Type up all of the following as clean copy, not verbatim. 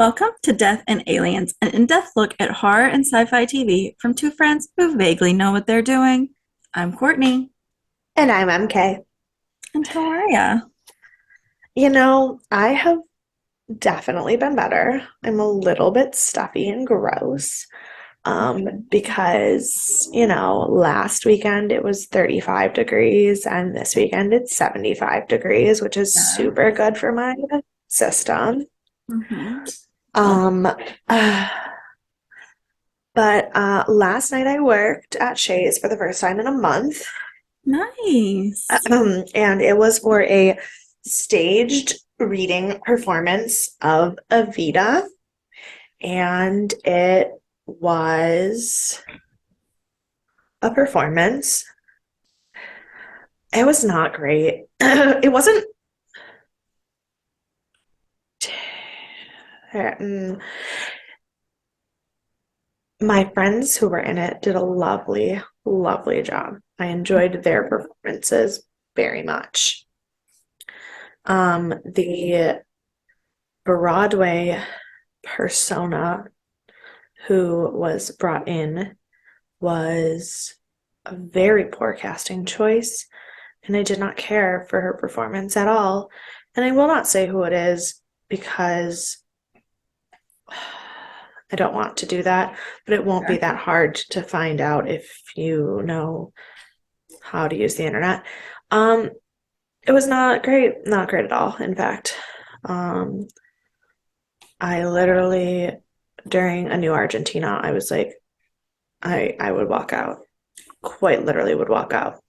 Welcome to Death and Aliens, an in-depth look at horror and sci-fi TV from two friends who vaguely know what they're doing. I'm Courtney. And I'm MK. And how are ya? I have definitely been better. I'm a little bit stuffy and gross. Because, last weekend it was 35 degrees and this weekend it's 75 degrees, which is Yeah. super good for my system. Mm-hmm. Um, uh, but last night I worked at Shays for the first time in a month. Nice. And it was for a staged reading performance of Evita, and it was a performance. It was not great. It wasn't. mm, My friends who were in it did a lovely, lovely job. I enjoyed their performances very much. The Broadway persona who was brought in was a very poor casting choice, and I did not care for her performance at all. And I will not say who it is because I don't want to do that, but it won't be that hard to find out if you know how to use the internet. Um, it was not great at all, in fact. Um, I literally, during a new Argentina, I was like, I would walk out. Quite literally would walk out.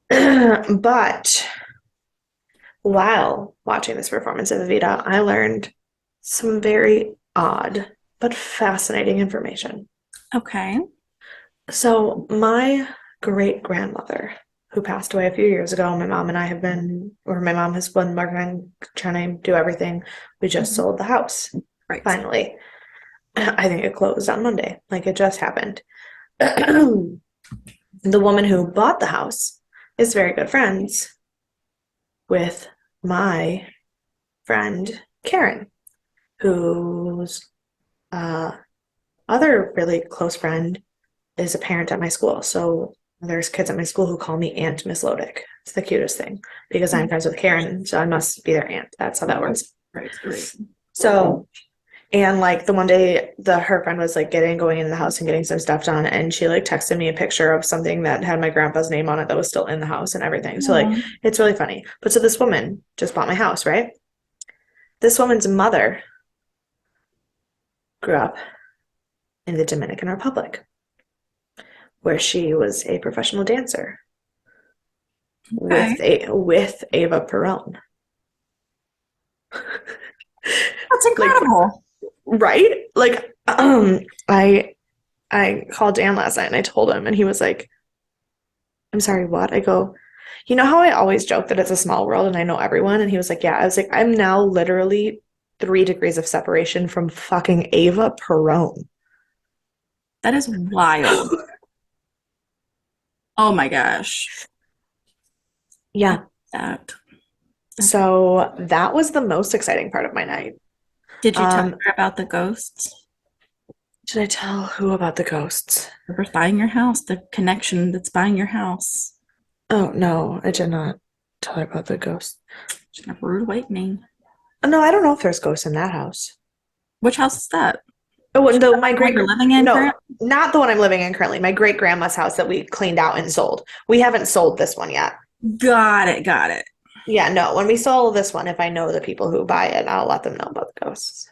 But while watching this performance of Evita, I learned some very odd but fascinating information. Okay. So, my great grandmother, who passed away a few years ago, my mom and I have been, or my mom has been working on trying to do everything. We just Mhm. sold the house, Right. finally. I think it closed on Monday, like it just happened. The woman who bought the house is very good friends with my friend Karen, whose uh, other really close friend is a parent at my school. So there's kids at my school who call me Aunt Miss Lodick. It's the cutest thing because I'm friends with Karen, so I must be their aunt. That's how that works. Right. Right. So, and like the one day, her friend was like going in the house and getting some stuff done, and she like texted me a picture of something that had my grandpa's name on it that was still in the house and everything. So like, Aw. it's really funny. But so this woman just bought my house, right? This woman's mother grew up in the Dominican Republic, where she was a professional dancer Okay. with Ava Perón. That's Like, incredible. right? Like, I called Dan last night and I told him, and he was like, "I'm sorry, what?" I go, "You know how I always joke that it's a small world and I know everyone?" And he was like, "Yeah." I was like, "I'm now literally 3 degrees of separation from fucking Ava Perón." That is wild. Oh my gosh. Yeah. That. Okay. So that was the most exciting part of my night. Did you tell Um, her about the ghosts? Should I tell who about the ghosts? Whoever's buying your house, the connection that's buying your house. Oh, no, I did not tell her about the ghosts. It's a rude awakening. No, I don't know if there's ghosts in that house. Which house is that? Oh, Is and that my the one great, you're living in no, currently? not the one I'm living in currently. My great grandma's house that we cleaned out and sold. We haven't sold this one yet. Got it, got it. Yeah, no, when we sell this one, if I know the people who buy it, I'll let them know about the ghosts.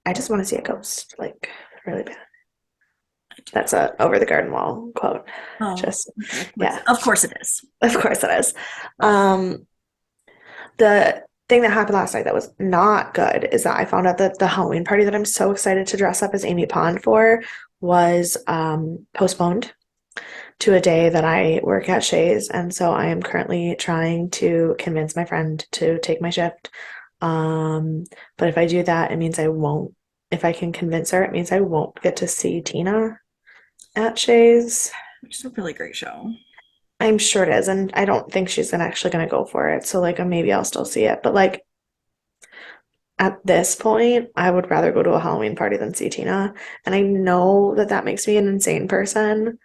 I just want to see a ghost, like really bad. That's a over the garden wall quote. Oh, Just, okay. yeah, Of course it is. of course it is. Um, the thing that happened last night that was not good is that I found out that the Halloween party that I'm so excited to dress up as Amy Pond for was postponed to a day that I work at Shays. And so I am currently trying to convince my friend to take my shift. Um, but if I do that, it means I won't, if I can convince her, it means I won't get to see Tina at Shays. Which is a really great show. I'm sure it is. And I don't think she's actually going to go for it. So, like, maybe I'll still see it. But, like, at this point, I would rather go to a Halloween party than see Tina. And I know that that makes me an insane person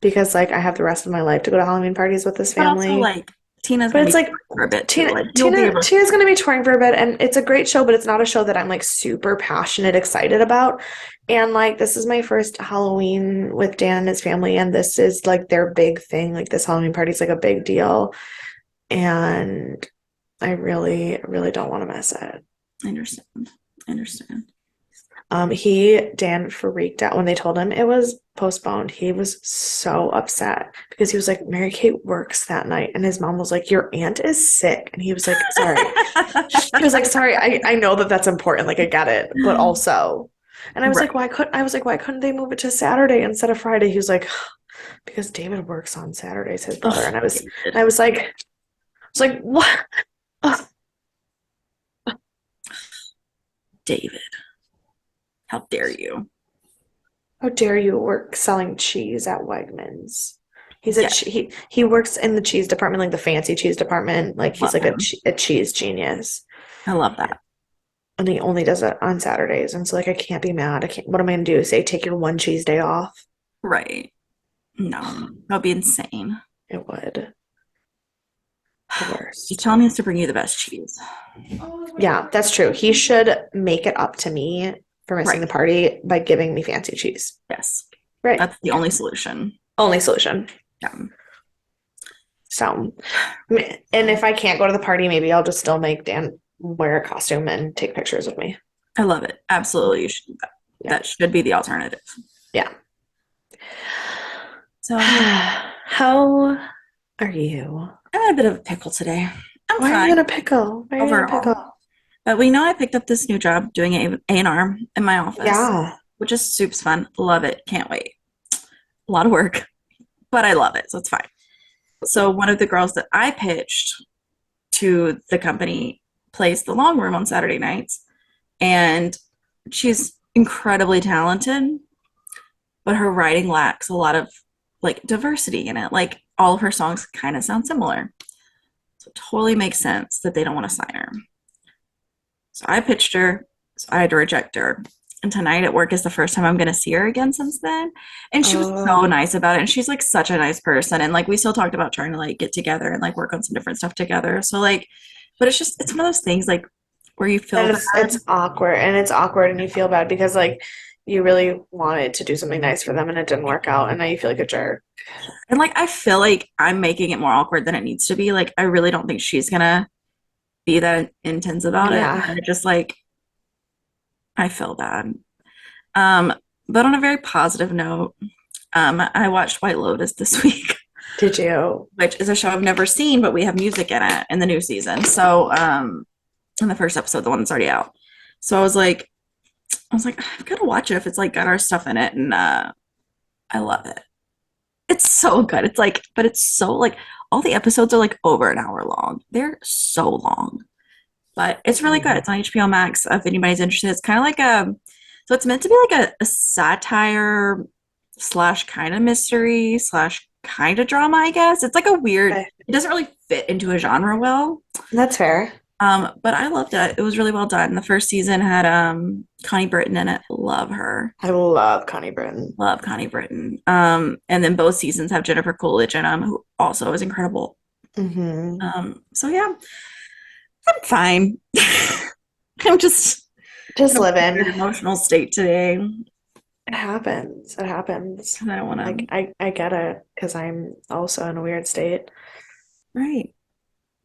because, like, I have the rest of my life to go to Halloween parties with this But also, family. like, Tina's But gonna it's be like touring for a bit too. Tina, Like, you'll be Tina, able to. Tina's going to be touring for a bit, and it's a great show, but it's not a show that I'm like super passionate excited about. And like, this is my first Halloween with Dan and his family, and this is like their big thing. Like, this Halloween party is like a big deal, and I really, really don't want to miss it. I understand. I understand. Dan freaked out when they told him it was postponed. He was so upset because he was like, Mary Kate works that night. And his mom was like, your aunt is sick. And he was like, sorry. He was like, sorry, I know that that's important. Like, I get it. But also, and Right. I was like, why couldn't they move it to Saturday instead of Friday? He was like, because David works on Saturdays, his brother. Ugh, I David. was like, what? Ugh, David. How dare you? how dare you work selling cheese at Wegmans? Yeah, He works in the cheese department, like the fancy cheese department. Like he's love like him. a cheese genius, I love that. and he only does it on Saturdays. And so like I can't be mad. I can't. What am I gonna do? Say take your one cheese day off? Right. No, that'd be insane. It would. The You worst. tell me to bring you the best cheese. Yeah, that's true. He should make it up to me for missing the Right. party by giving me fancy cheese. Yes. Right. That's the only solution. Only solution. Yeah. So, and if I can't go to the party, maybe I'll just still make Dan wear a costume and take pictures with me. I love it. Absolutely. You should do that. Yeah. That should be the alternative. Yeah. So How are you? I'm in a bit of a pickle today. I'm Why are you fine in a pickle? Why are you in a overall. pickle? But we know I picked up this new job doing A&R in my office, Yeah. which is super fun. Love it. Can't wait. A lot of work, but I love it. So it's fine. So one of the girls that I pitched to the company plays the long room on Saturday nights. And she's incredibly talented, but her writing lacks a lot of like diversity in it. Like all of her songs kind of sound similar. So it totally makes sense that they don't want to sign her. So I pitched her, so I had to reject her. And tonight at work is the first time I'm going to see her again since then. And she was so Oh, nice about it. And she's like such a nice person. And like we still talked about trying to like get together and like work on some different stuff together. So like, but it's just, it's one of those things like where you feel and bad. it's awkward, and it's awkward, and you feel bad because like you really wanted to do something nice for them, and it didn't work out, and now you feel like a jerk. And like, I feel like I'm making it more awkward than it needs to be. Like, I really don't think she's going to be that intense about it. Yeah. And it just like, I feel bad. Um, but on a very positive note, I watched White Lotus this week, Did you? which is a show I've never seen, but we have music in it in the new season. So, in the first episode, the one that's already out. So I was like, I've got to watch it if it's like got our stuff in it, and I love it. It's so good. It's like, but it's so like all the episodes are like over an hour long. They're so long, but it's really good. Mhm. It's on HBO Max. If anybody's interested, it's kind of like a, so it's meant to be like a satire slash kind of mystery slash kind of drama, I guess. It's like a weird, Okay. it doesn't really fit into a genre well. That's fair. But I loved it. It was really well done. The first season had Connie Britton in it. Love her. I love Connie Britton. Love Connie Britton. And then both seasons have Jennifer Coolidge in them, who also is incredible. Hmm. So yeah, I'm fine. I'm just Just in a living. weird emotional state today. It happens. It happens. I don't want Like to. I get it because I'm also in a weird state. Right.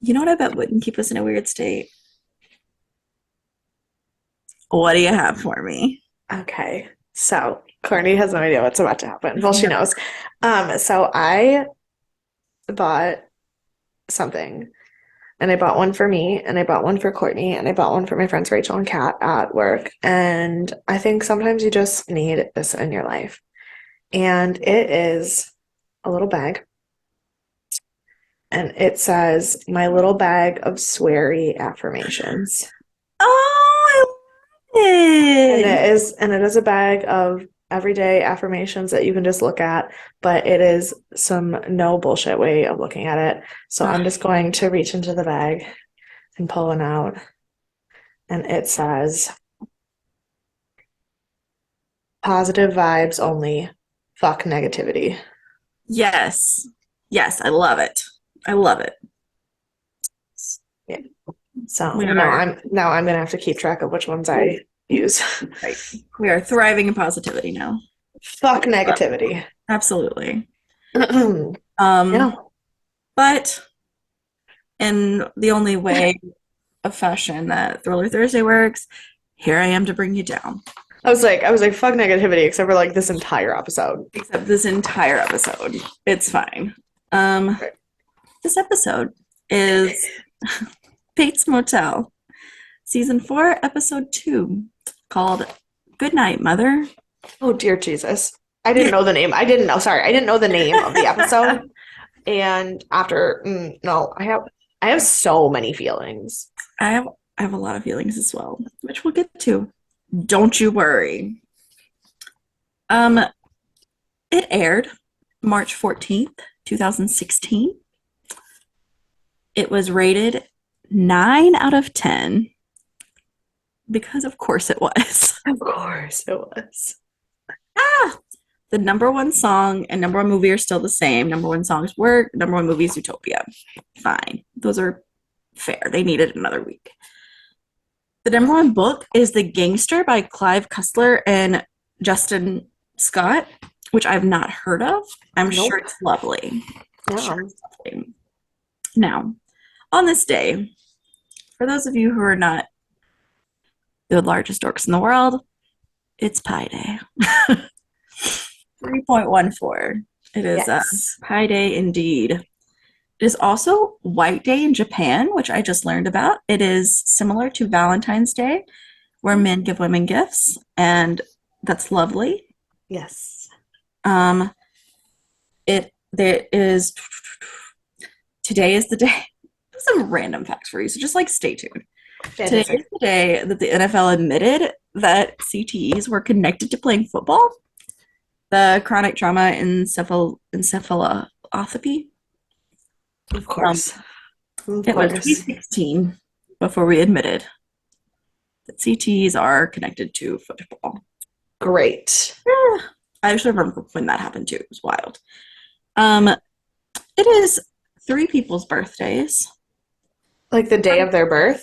You know what I bet wouldn't keep us in a weird state? What do you have for me? Okay. So Courtney has no idea what's about to happen. Well, she No. knows. So I bought something, and I bought one for me, and I bought one for Courtney, and I bought one for my friends Rachel and Kat at work. And I think sometimes you just need this in your life. And it is a little bag, and it says, "My little bag of sweary affirmations." Oh, I love And it. it is a bag of everyday affirmations that you can just look at, but it is some no bullshit way of looking at it. So I'm Ugh, just going to reach into the bag and pull one out and it says positive vibes only, fuck negativity. Yes. Yes, I love it. I love it. Yeah. So We are now I'm gonna have to keep track of which ones I use. right. We are thriving in positivity now. Fuck negativity. Absolutely. Yeah. Um, but in the only way of fashion that Thriller Thursday works, here I am to bring you down. I was like, fuck negativity, except for like this entire episode. Except this entire episode. It's fine. Um, Right. this episode is Bates Motel, season 4, episode 2, called Good Night, Mother. Oh dear Jesus. I didn't know the name. I didn't know the name of the episode. And after, no, I have so many feelings. I have a lot of feelings as well, which we'll get to. Don't you worry. Um, it aired March 14th, 2016. It was rated 9 out of 10 because of course it was. Of course it was. Ah, the number one song and number one movie are still the same. Number one song is Work, number one movie is Utopia. Fine. Those are fair. They needed another week. The number one book is The Gangster by Clive Cussler and Justin Scott, which I've not heard of. I'm sure it's lovely. Yeah. Sure it's lovely. Now, on this day, for those of you who are not the largest dorks in the world, it's Pi Day. 3.14. It is Yes. Pi Day indeed. It is also White Day in Japan, which I just learned about. It is similar to Valentine's Day, where men give women gifts, and that's lovely. Yes. It there is Today is the day. Some random facts for you, so just like stay tuned. Today is Fantastic. the day that the NFL admitted that CTEs were connected to playing football. The chronic trauma encephalopathy. Of course. Of It was course. 2016 before we admitted that CTEs are connected to football. Great. I actually remember when that happened too. It was wild. It is 3 people's birthdays. Like the day of their birth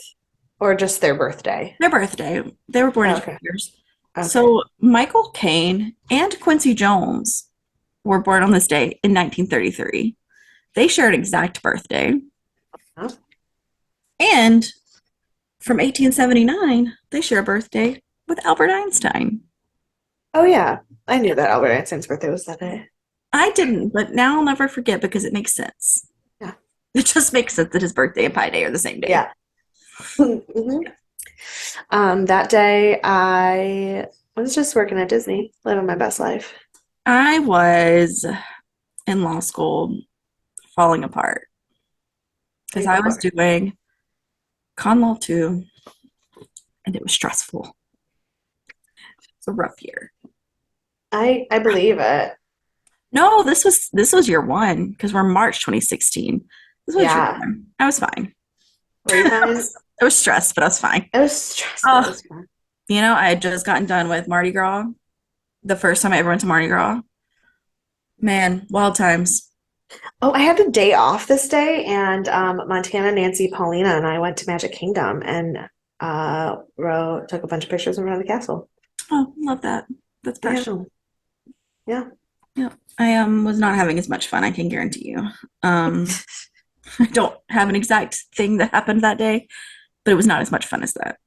or just their birthday? Their birthday. They were born in Okay. different years. Okay. So Michael Caine and Quincy Jones were born on this day in 1933. They share an exact birthday. Huh? And from 1879, they share a birthday with Albert Einstein. Oh yeah. I knew that Albert Einstein's birthday was that day. I didn't, but now I'll never forget because it makes sense. Yeah. It just makes sense that his birthday and Pi Day are the same day. Yeah. Mhm. That day I was just working at Disney, living my best life. I was in law school falling apart because I was doing Con Law 2 and it was stressful. It's a rough year. I believe it. No, this was year 1 because we're March 2016. This was Yeah. year 1. I was fine. Were you fine? I was stressed, but I was fine. It was stressful. Oh. It was fun. You know, I had just gotten done with Mardi Gras. The first time I ever went to Mardi Gras. Man, wild times. Oh, I had a day off this day, and Montana, Nancy, Paulina, and I went to Magic Kingdom and took a bunch of pictures in front of the castle. Oh, love that. That's special. Yeah. Yeah. I was not having as much fun, I can guarantee you. I don't have an exact thing that happened that day, but it was not as much fun as that.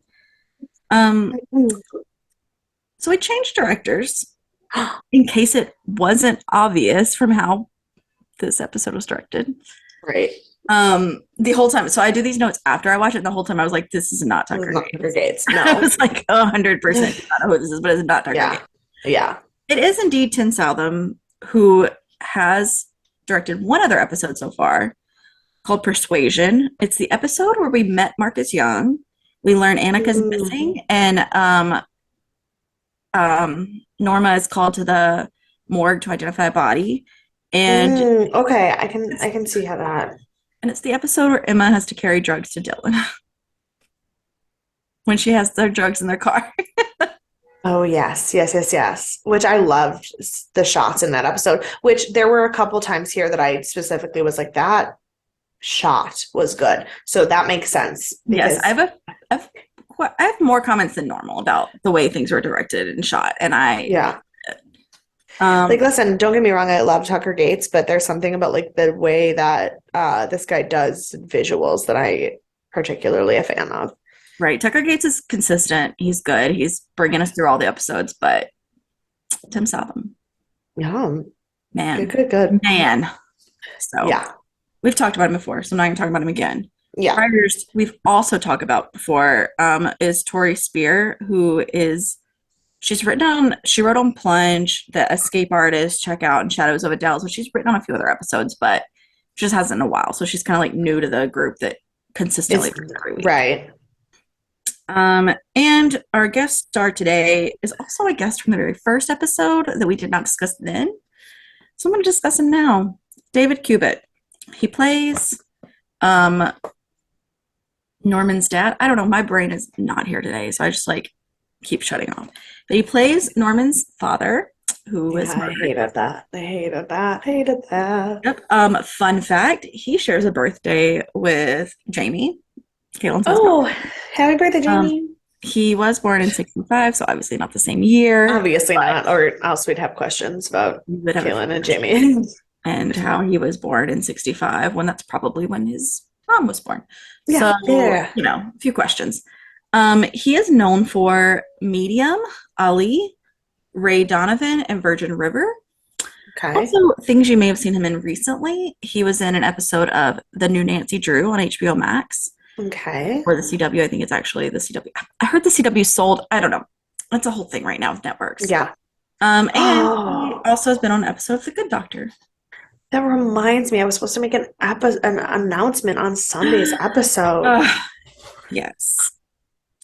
So we changed directors in case it wasn't obvious from how this episode was directed. Right. The whole time. So I do these notes after I watch it, and the whole time I was like, this is not Tucker Not Gates. Tucker Gates. I No. was like 100% not know who this is, but it's not Tucker Yeah. Gates. Yeah. It is indeed Tim Southam, who has directed one other episode so far called Persuasion. It's the episode where we met Marcus Young. We learn Annika's missing, and Norma is called to the morgue to identify a body. And okay, I can see how that. it's the episode where Emma has to carry drugs to Dylan. when she has their drugs in their car. Oh, yes, yes, yes, yes. Which I loved the shots in that episode, which there were a couple times here that I specifically was like, that shot was good. So that makes sense Yes, because, I've I have more comments than normal about the way things were directed and shot, and I yeah. um Like, listen, don't get me wrong, I love Tucker Gates, but there's something about like the way that this guy does visuals that I particularly a fan of. right. Tucker Gates is consistent. He's good. He's bringing us through all the episodes, but Tim Southam, Yeah, good, man, good, good. man. So Yeah, we've talked about him before, so I'm not going to talk about him again. yeah. Writers we've also talked about before is Tori Spear, who is she wrote on Plunge, The Escape Artist, Check Out, and Shadows of Adele. So she's written on a few other episodes, but she just hasn't in a while. So she's kind of like new to the group that consistently It's brings every week. right. And our guest star today is also a guest from the very first episode that we did not discuss then. So I'm going to discuss him now. David Cubitt. He plays Norman's dad. I don't know. My brain is not here today, so I just like keep shutting off. But he plays Norman's father, who is Yeah, I hated that. I hated that. Hated that. Yep. Fun fact: he shares a birthday with Jamie, Caitlin's husband. Oh, happy birthday, Jamie. He was born in '65, so obviously not the same year. Obviously not, or else we'd have questions about We would have a Caitlin few and questions. Jamie. And how he was born in '65, when that's probably when his mom was born. Yeah, So, yeah. a few questions. He is known for Medium, Ali, Ray Donovan, and Virgin River. Okay. Also, things you may have seen him in recently. He was in an episode of The New Nancy Drew on HBO Max, Okay. or the CW. I think it's actually the CW. I heard the CW sold. I don't know. It's a whole thing right now with networks. Yeah. And Oh, he also has been on an episode of The Good Doctor. that reminds me, I was supposed to make an announcement on Sunday's episode. Yes.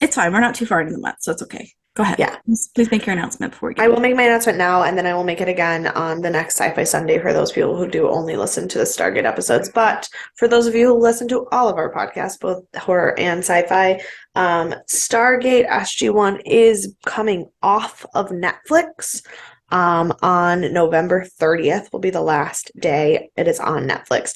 It's fine. We're not too far into the month, so it's okay. Go ahead. Yeah. Please make your announcement before we get I will make my announcement now, and then I will make it again on the next Sci-Fi Sunday for those people who do only listen to the Stargate episodes. But for those of you who listen to all of our podcasts, both horror and sci-fi, Stargate SG-1 is coming off of Netflix on November 30th will be the last day it is on Netflix.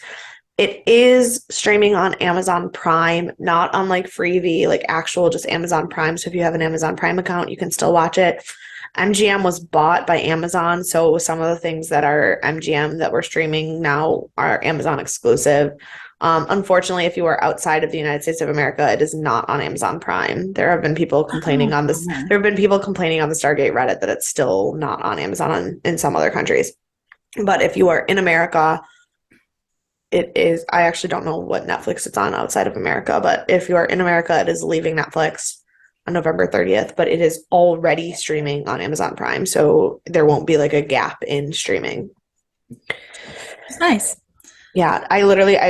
It is streaming on Amazon Prime, not on like Freevee, like actual just Amazon Prime. So if you have an Amazon Prime account, you can still watch it. MGM was bought by Amazon, so some of the things that are MGM that we're streaming now are Amazon exclusive. Unfortunately, if you are outside of the United States of America, it is not on Amazon Prime. There have been people complaining on this. There have been people complaining on the Stargate Reddit that it's still not on Amazon in some other countries. But if you are in America, it is. I actually don't know what Netflix it's on outside of America, but if you are in America, it is leaving Netflix on November 30th, but it is already streaming on Amazon Prime, so there won't be like a gap in streaming. It's nice. Yeah, I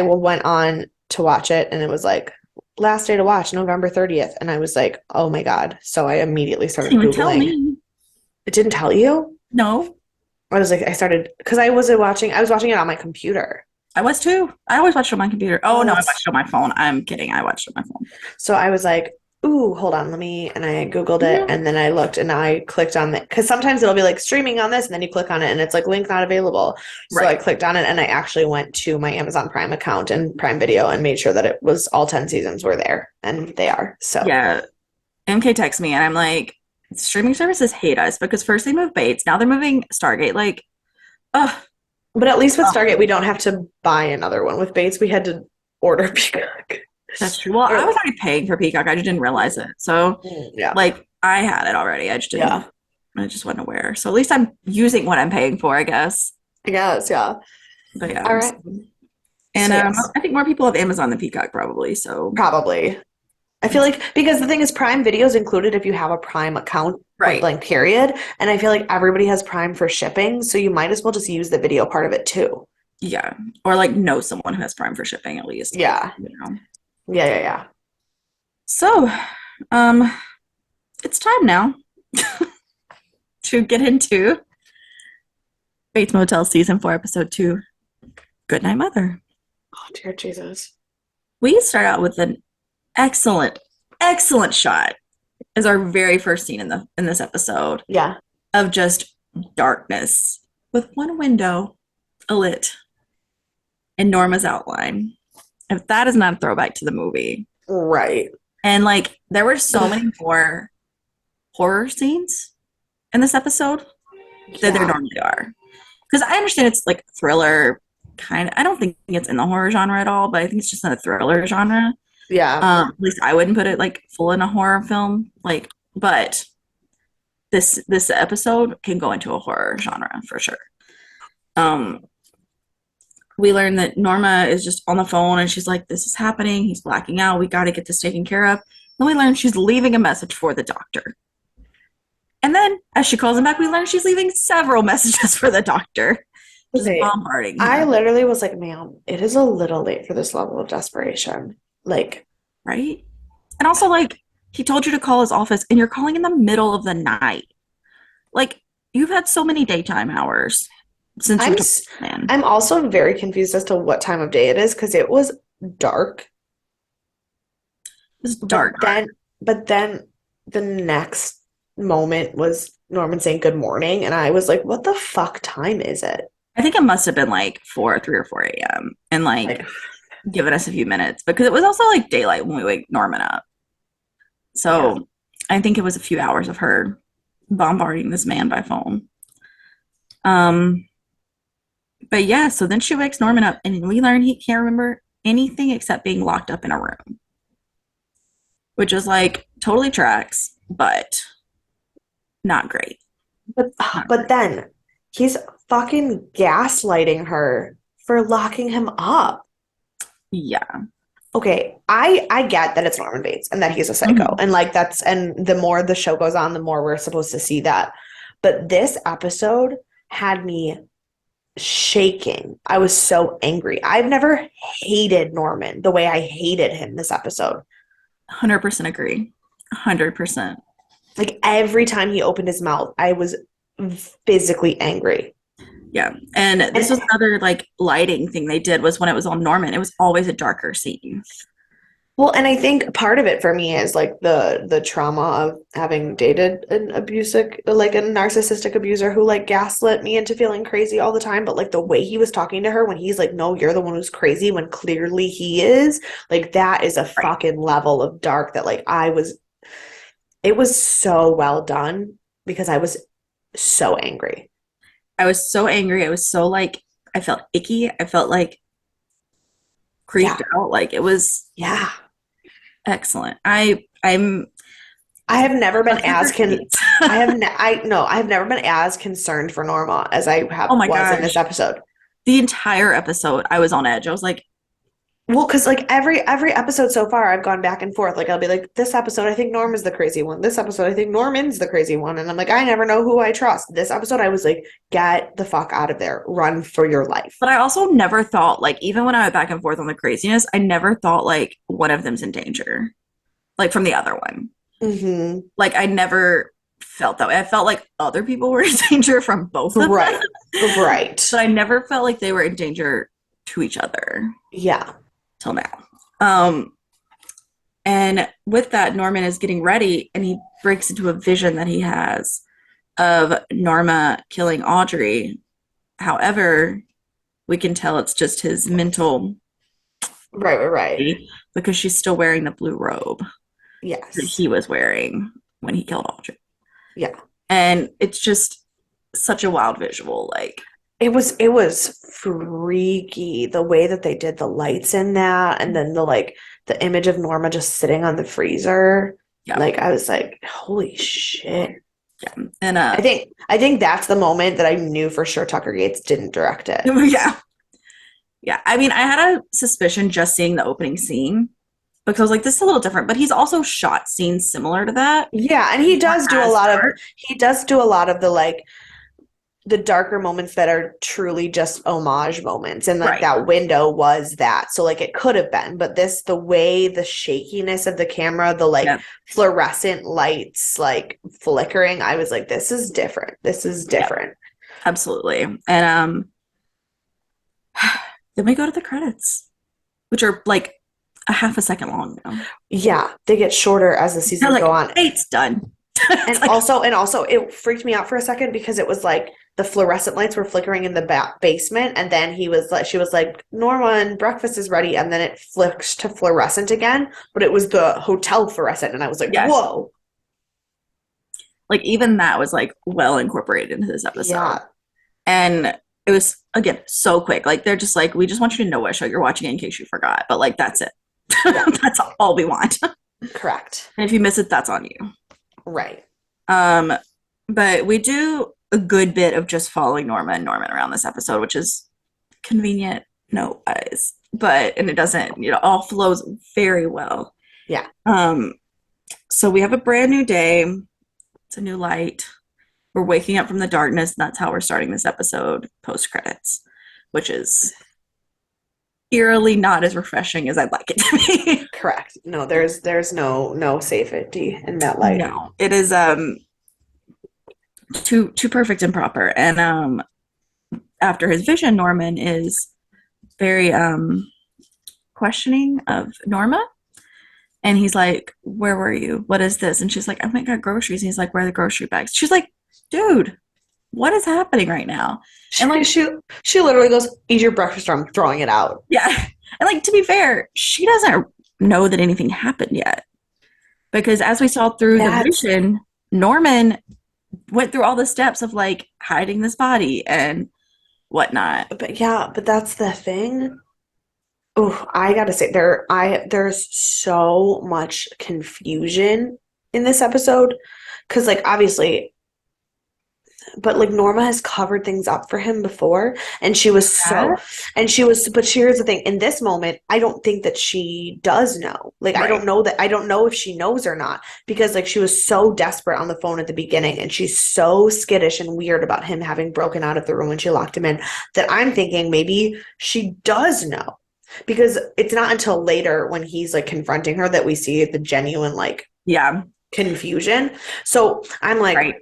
went on to watch it, and it was like last day to watch, November 30th, and I was like, oh my God. So I immediately started Didn't even tell Googling. me. It didn't tell you? No, I was like, I started, because I was watching it on my computer. I was too. I always watched it on my computer. Oh, no, I Yes. watched it on my phone. I'm kidding. I watched it on my phone. So I was like, ooh, hold on, and I Googled it, Yeah. and then I looked, and I clicked on it, because sometimes it'll be like streaming on this, and then you click on it, and it's like link not available. So Right. I clicked on it, and I actually went to my Amazon Prime account and Prime Video and made sure that it was all 10 seasons were there, and they are. So Yeah. MK texts me, and I'm like, streaming services hate us because first they moved Bates, now they're moving Stargate. Like, ugh. But at least with Oh. Stargate, we don't have to buy another one. With Bates, we had to order Peacock. That's true. Well, I was already paying for Peacock. I just didn't realize it. So, Yeah. like, I had it already. I just didn't. Yeah. I just wasn't aware. So at least I'm using what I'm paying for, I guess. I guess, yeah. But yeah. All right. And So, yes. I think more people have Amazon than Peacock, probably. So Probably. I feel like, because the thing is, Prime Video is included if you have a Prime account, Right. blank period. And I feel like everybody has Prime for shipping, so you might as well just use the video part of it too. yeah, or like know someone who has Prime for shipping at least. Yeah. You know. Yeah. So, it's time now to get into Bates Motel season 4, episode 2. Good Night, Mother. Oh, dear Jesus. We start out with an excellent shot is our very first scene in this episode Yeah. of just darkness with one window lit in Norma's outline. If that is not a throwback to the movie. Right. And like there were so many more horror scenes in this episode than there Yeah. normally are. Because I understand it's like thriller kind of. I don't think it's in the horror genre at all, but I think it's just in the thriller genre. Yeah. At least I wouldn't put it like full in a horror film. Like, but this episode can go into a horror genre for sure. Um, we learn that Norma is just on the phone and she's like, "This is happening. He's blacking out. We got to get this taken care of." Then we learn she's leaving a message for the doctor. And then, as she calls him back, we learn she's leaving several messages for the doctor, just Okay. bombarding I him, literally was like, ma'am, it is a little late for this level of desperation. Like, right? And also, like, he told you to call his office, and you're calling in the middle of the night. Like, you've had so many daytime hours since you I'm took s- the plan. I'm also very confused as to what time of day it is because it was dark, It's but dark. then the next moment was Norman saying good morning, and I was like, what the fuck time is it? I think it must have been like 3 or 4 a.m. and like Like, giving us a few minutes because it was also like daylight when we wake Norman up. So yeah. I think it was a few hours of her bombarding this man by phone. Um, but yeah, so then she wakes Norman up and we learn he can't remember anything except being locked up in a room, which is like totally tracks, but not great. But Not but great. then he's fucking gaslighting her for locking him up. Yeah. Okay, I get that it's Norman Bates and that he's a psycho. Mhm. And like and the more the show goes on, the more we're supposed to see that. But this episode had me shaking. I was so angry. I've never hated Norman the way I hated him this episode. 100% agree. 100%. Like every time he opened his mouth, I was physically angry. Yeah. And this And was another like lighting thing they did was when it was on Norman, it was always a darker scene. well, and I think part of it for me is like the trauma of having dated an abusive, like a narcissistic abuser who like gaslit me into feeling crazy all the time. But like the way he was talking to her when he's like, "No, you're the one who's crazy," when clearly he is, like that is a Right. fucking level of dark that like I was. It was so well done because I was so angry. I was so angry. I was so like I felt icky. I felt like Yeah, creeped out. Like it was yeah. excellent. I'm I have never been sucker as for con. Kate. I have ne- I no, I have never been as concerned for Norma as I have Oh my was in this gosh. episode. The entire episode I was on edge. I was like, Well, because like every episode so far, I've gone back and forth. Like I'll be like, this episode, I think Norm is the crazy one. This episode, I think Norman's the crazy one. And I'm like, I never know who I trust. This episode, I was like, get the fuck out of there. Run for your life. but I also never thought like even when I went back and forth on the craziness, I never thought like one of them's in danger. Like from the other one. Hmm. Like I never felt that way. I felt like other people were in danger from both of them, Right. Right. but I never felt like they were in danger to each other Yeah. till now. Um, and with that, Norman is getting ready and he breaks into a vision that he has of Norma killing Audrey. However, we can tell it's just his mental Right. Right. Right. because she's still wearing the blue robe that Yes. he was wearing when he killed Audrey. Yeah. And it's just such a wild visual. Like, It was freaky the way that they did the lights in that, and then the image of Norma just sitting on the freezer. yeah, Like I was like, holy shit. yeah. And I think that's the moment that I knew for sure Tucker Gates didn't direct it. yeah. Yeah. I mean, I had a suspicion just seeing the opening scene because I was like, this is a little different, but he's also shot scenes similar to that. Yeah, and he does do a As lot of dark. he does do a lot of the darker moments that are truly just homage moments, and like Right. that window was that. So like it could have been, but the way the shakiness of the camera, the like Yeah. fluorescent lights like flickering, I was like, this is different. This is Yeah. different. Absolutely. And then we go to the credits, which are like a half a second long now. Yeah, they get shorter as the They're seasons like, go on. Bates done. And It's like, also it freaked me out for a second because it was like the fluorescent lights were flickering in the basement, and then she was like, Norman, breakfast is ready, and then it flicked to fluorescent again, but it was the hotel fluorescent, and I was like, yes. whoa. Like even that was like well incorporated into this episode. Yeah. And it was again so quick. Like they're just like, we just want you to know what show you're watching in case you forgot. But like that's it. Yeah. That's all we want. Correct. And if you miss it, that's on you. Right. Um, but we do a good bit of just following Norma and Norman around this episode, which is convenient, no eyes. But and it doesn't, all flows very well. Yeah. So we have a brand new day. It's a new light. We're waking up from the darkness, and that's how we're starting this episode post credits, which is eerily not as refreshing as I'd like it to be. Correct. No, there's no safety in that light. No, it is too perfect and proper. And after his vision, Norman is very questioning of Norma. And he's like, where were you? What is this? And she's like, I went and got groceries. And he's like, where are the grocery bags? She's like, dude, what is happening right now? And like she literally goes, eat your breakfast or I'm throwing it out. Yeah. And like, to be fair, she doesn't know that anything happened yet. Because as we saw through the vision, Norman went through all the steps of like hiding this body and whatnot. But that's the thing. Oh, I gotta say, there's so much confusion in this episode. Because like obviously, but like Norma has covered things up for him before, and but here's the thing, in this moment, I don't think that she does know. Like right. I don't know if she knows or not, because like she was so desperate on the phone at the beginning, and she's so skittish and weird about him having broken out of the room when she locked him in, that I'm thinking maybe she does know. Because it's not until later when he's like confronting her that we see the genuine like confusion. So I'm like, right.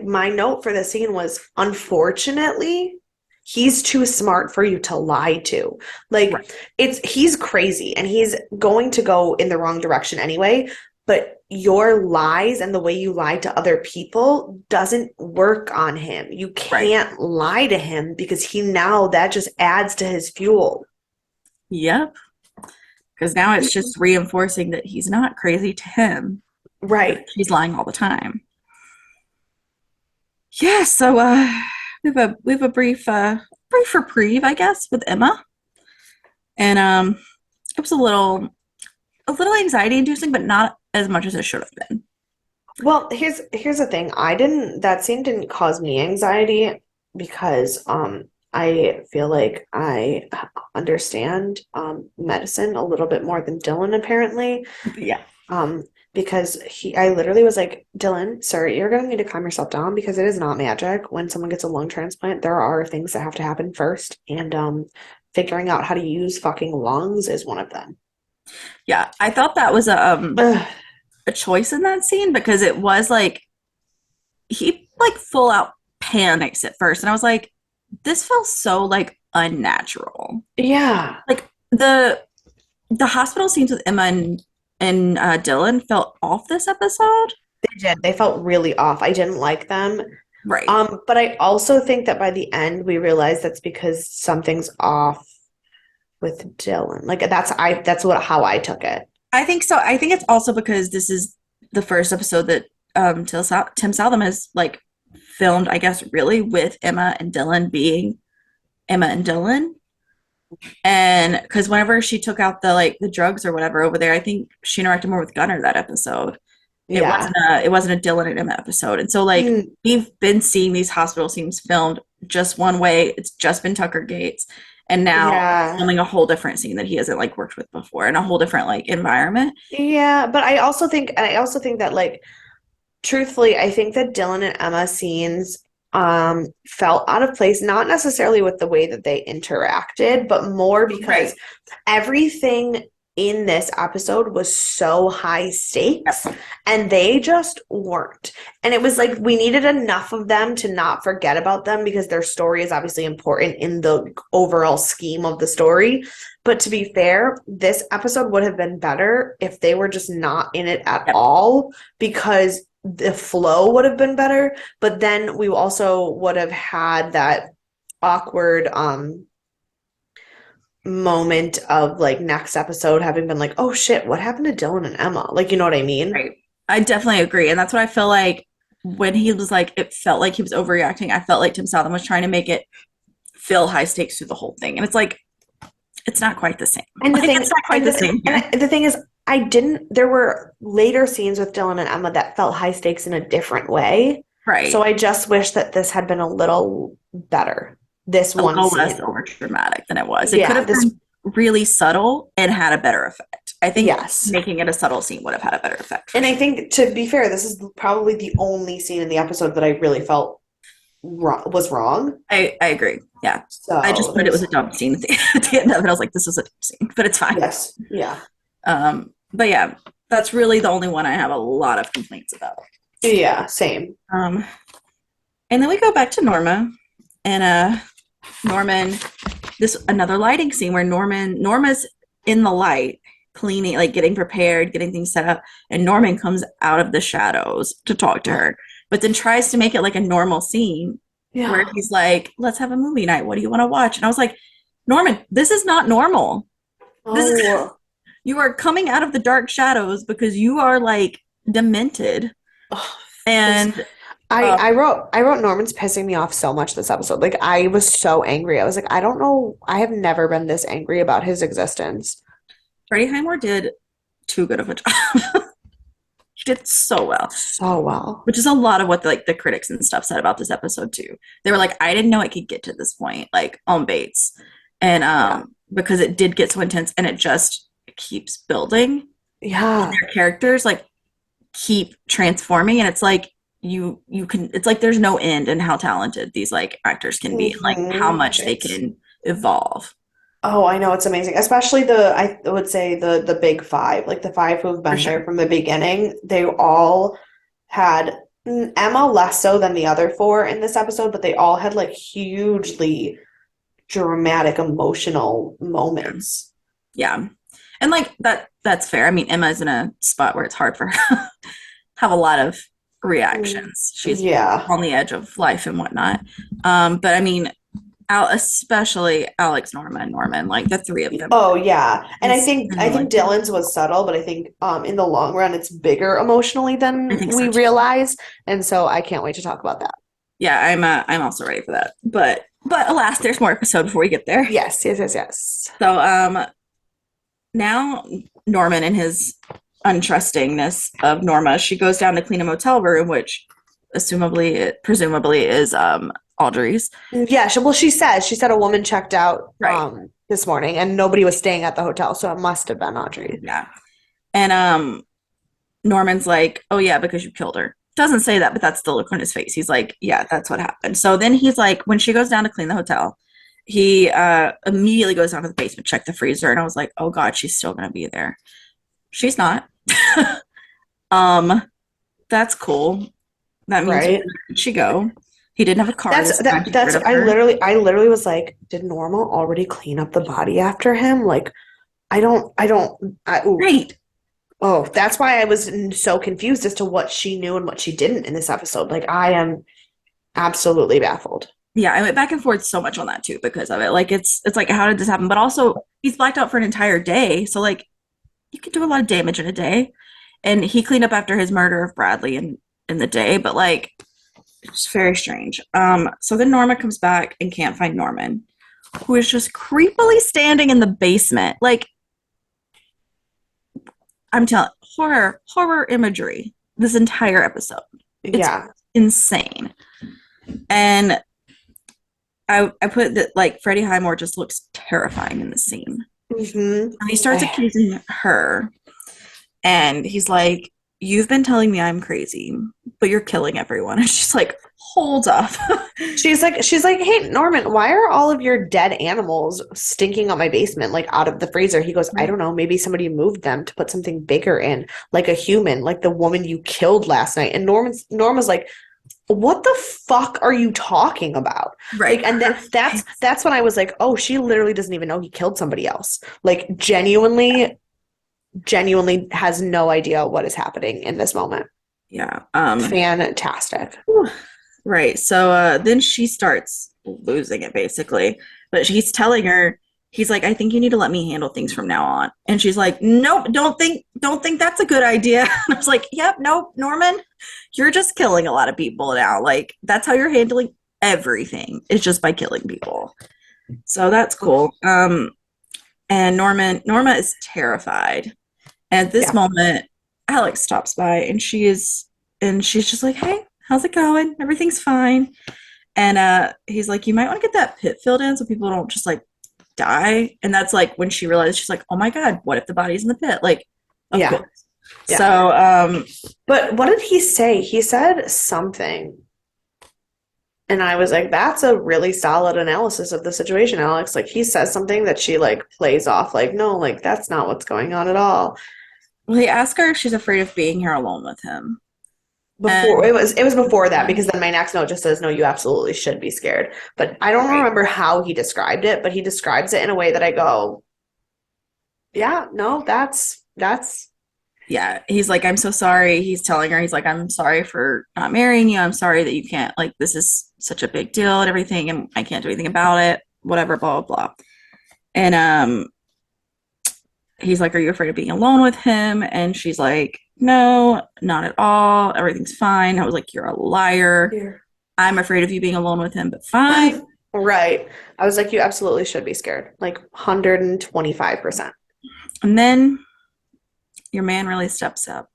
My note for the scene was, unfortunately, he's too smart for you to lie to. Like right. He's crazy and he's going to go in the wrong direction anyway. But your lies and the way you lie to other people doesn't work on him. You can't lie to him because that just adds to his fuel. Yep. Because now it's just reinforcing that he's not crazy to him. Right. He's lying all the time. Yeah, so we have a brief reprieve, I guess, with Emma. And it was a little anxiety inducing, but not as much as it should have been. Well, here's the thing. That scene didn't cause me anxiety because I feel like I understand medicine a little bit more than Dylan apparently. Yeah. Because I literally was like, Dylan, sir, you're going to need to calm yourself down because it is not magic. When someone gets a lung transplant, there are things that have to happen first, and figuring out how to use fucking lungs is one of them. Yeah, I thought that was a choice in that scene because it was like he like full out panics at first, and I was like, this feels so like unnatural. Yeah, like the hospital scenes with Emma and Dylan felt off this episode. They did. They felt really off. I didn't like them. Right. But I also think that by the end we realized that's because something's off with Dylan. Like how I took it. I think so. I think it's also because this is the first episode that Tim Southam has like filmed, I guess, really with Emma and Dylan being Emma and Dylan. And because whenever she took out the drugs or whatever over there, I think she interacted more with Gunnar that episode. It wasn't a Dylan and Emma episode. And so we've been seeing these hospital scenes filmed just one way. It's just been Tucker Gates. And now filming a whole different scene that he hasn't like worked with before in a whole different like environment. Yeah, but I also think that like truthfully, I think that Dylan and Emma scenes felt out of place, not necessarily with the way that they interacted, but more because everything in this episode was so high stakes, and they just weren't. And it was like we needed enough of them to not forget about them because their story is obviously important in the overall scheme of the story. But to be fair, this episode would have been better if they were just not in it at all, because the flow would have been better. But then we also would have had that awkward moment of like next episode having been like, oh shit, what happened to Dylan and Emma? Like, you know what I mean? Right. I definitely agree. And that's what I feel like when he was like, it felt like he was overreacting. I felt like Tim Southern was trying to make it feel high stakes through the whole thing. And it's like, it's not quite the same. And like, it's not quite the same. And the thing is, there were later scenes with Dylan and Emma that felt high stakes in a different way. Right. So I just wish that this had been a little better. This one little scene. less over dramatic than it was. It could have been really subtle and had a better effect. I think making it a subtle scene would have had a better effect. And I think, to be fair, this is probably the only scene in the episode that I really felt was wrong. I agree. Yeah. So I just thought it was a dumb scene at the end of it. I was like, this is a dumb scene, but it's fine. Yes. Yeah. But yeah, that's really the only one I have a lot of complaints about. Yeah, same. And then we go back to Norma, and Norman, another lighting scene where Norma's in the light, cleaning, like getting prepared, getting things set up, and Norman comes out of the shadows to talk to her, but then tries to make it like a normal scene where he's like, let's have a movie night. What do you want to watch? And I was like, Norman, this is not normal. You are coming out of the dark shadows because you are like demented. And I wrote Norman's pissing me off so much this episode. Like, I was so angry. I was like, I don't know. I have never been this angry about his existence. Freddie Highmore did too good of a job. He did so well. So well. Which is a lot of what the critics and stuff said about this episode too. They were like, I didn't know it could get to this point, like on Bates. And because it did get so intense and it just keeps building. Yeah. And their characters like keep transforming, and it's like you can, it's like there's no end in how talented these like actors can be, and like how much they can evolve. Oh, I know, it's amazing. Especially I would say the big five, like the five who've been there from the beginning. They all had, Emma less so than the other four in this episode, but they all had like hugely dramatic emotional moments. Yeah. And like that's fair. I mean, Emma's in a spot where it's hard for her to have a lot of reactions. She's on the edge of life and whatnot. But I mean, especially Alex, Norma, and Norman, like the three of them. Oh yeah. And I think Dylan's was subtle, but I think in the long run it's bigger emotionally than we realize. And so I can't wait to talk about that. Yeah, I'm also ready for that. But alas, there's more episode before we get there. Yes. So now Norman and his untrustingness of Norma, she goes down to clean a motel room, which presumably is Audrey's. Yeah, she said a woman checked out this morning and nobody was staying at the hotel, so it must have been Audrey. Yeah. And Norman's like, oh yeah, because you killed her. Doesn't say that, but that's the look on his face. He's like, yeah, that's what happened. So then he's like, when she goes down to clean the hotel, he immediately goes down to the basement, check the freezer, and I was like, oh god, she's still gonna be there. She's not. That's cool. That means where did she go? He didn't have a car. I literally was like, did Norma already clean up the body after him? Like, right. Oh, that's why I was so confused as to what she knew and what she didn't in this episode. Like, I am absolutely baffled. Yeah, I went back and forth so much on that too because of it. Like, it's like, how did this happen? But also, he's blacked out for an entire day, so like, you can do a lot of damage in a day. And he cleaned up after his murder of Bradley in the day, but like, it's very strange. So then Norma comes back and can't find Norman, who is just creepily standing in the basement. Like, I'm telling, horror imagery this entire episode. It's insane. And I put that, like, Freddie Highmore just looks terrifying in the scene. Mm-hmm. And he starts accusing her, and he's like, you've been telling me I'm crazy, but you're killing everyone. And she's like, hold up. She's like, hey, Norman, why are all of your dead animals stinking up my basement, like out of the freezer? He goes, I Right. don't know. Maybe somebody moved them to put something bigger in, like a human, like the woman you killed last night. And Norma's like, what the fuck are you talking about? Right. Like, and Her face. that's when I was like, oh, she literally doesn't even know he killed somebody else. Like, genuinely has no idea what is happening in this moment. Yeah. Fantastic. Whew. Right. So then she starts losing it basically. But he's telling her, he's like, I think you need to let me handle things from now on. And she's like, nope, don't think that's a good idea. And I was like, yep, nope, Norman, you're just killing a lot of people now. Like that's how you're handling everything. It's just by killing people. So that's cool. And Norma is terrified. And at this Yeah. moment, Alex stops by and she's just like, hey, how's it going? Everything's fine. And he's like, you might want to get that pit filled in so people don't just like die. And that's like when she realized she's like, oh my God, what if the body's in the pit? Like, of Yeah. course. Yeah. So But what did he say? He said something. And I was like, that's a really solid analysis of the situation, Alex. Like he says something that she like plays off like, no, like that's not what's going on at all. well, he asked her if she's afraid of being here alone with him. Before And it was before that because then my next note just says, no, you absolutely should be scared. But I don't right. remember how he described it, but he describes it in a way that I go, yeah, no, that's Yeah, he's like, I'm so sorry. He's telling her, he's like, I'm sorry for not marrying you. I'm sorry that you can't, like, this is such a big deal and everything, and I can't do anything about it, whatever, blah, blah, blah. And he's like, are you afraid of being alone with him? And she's like, no, not at all. Everything's fine. I was like, you're a liar. here. I'm afraid of you being alone with him, but fine. Right. I was like, you absolutely should be scared. Like 125%. And then your man really steps up.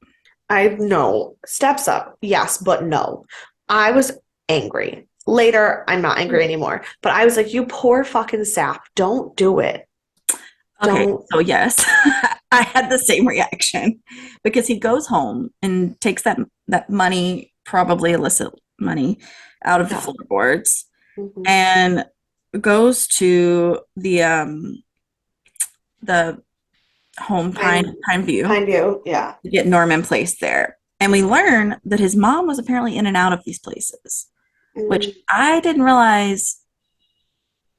I know. Steps up. Yes, but no. I was angry. Later, I'm not angry anymore. But I was like, you poor fucking sap. Don't do it. Okay, Don't. so yes, I had the same reaction because he goes home and takes that money, probably illicit money, out of the Yeah. floorboards Mhm. and goes to the home Pine, Pine View Pine View. Yeah. to get Norman placed there. And we learn that his mom was apparently in and out of these places, which Mm. I didn't realize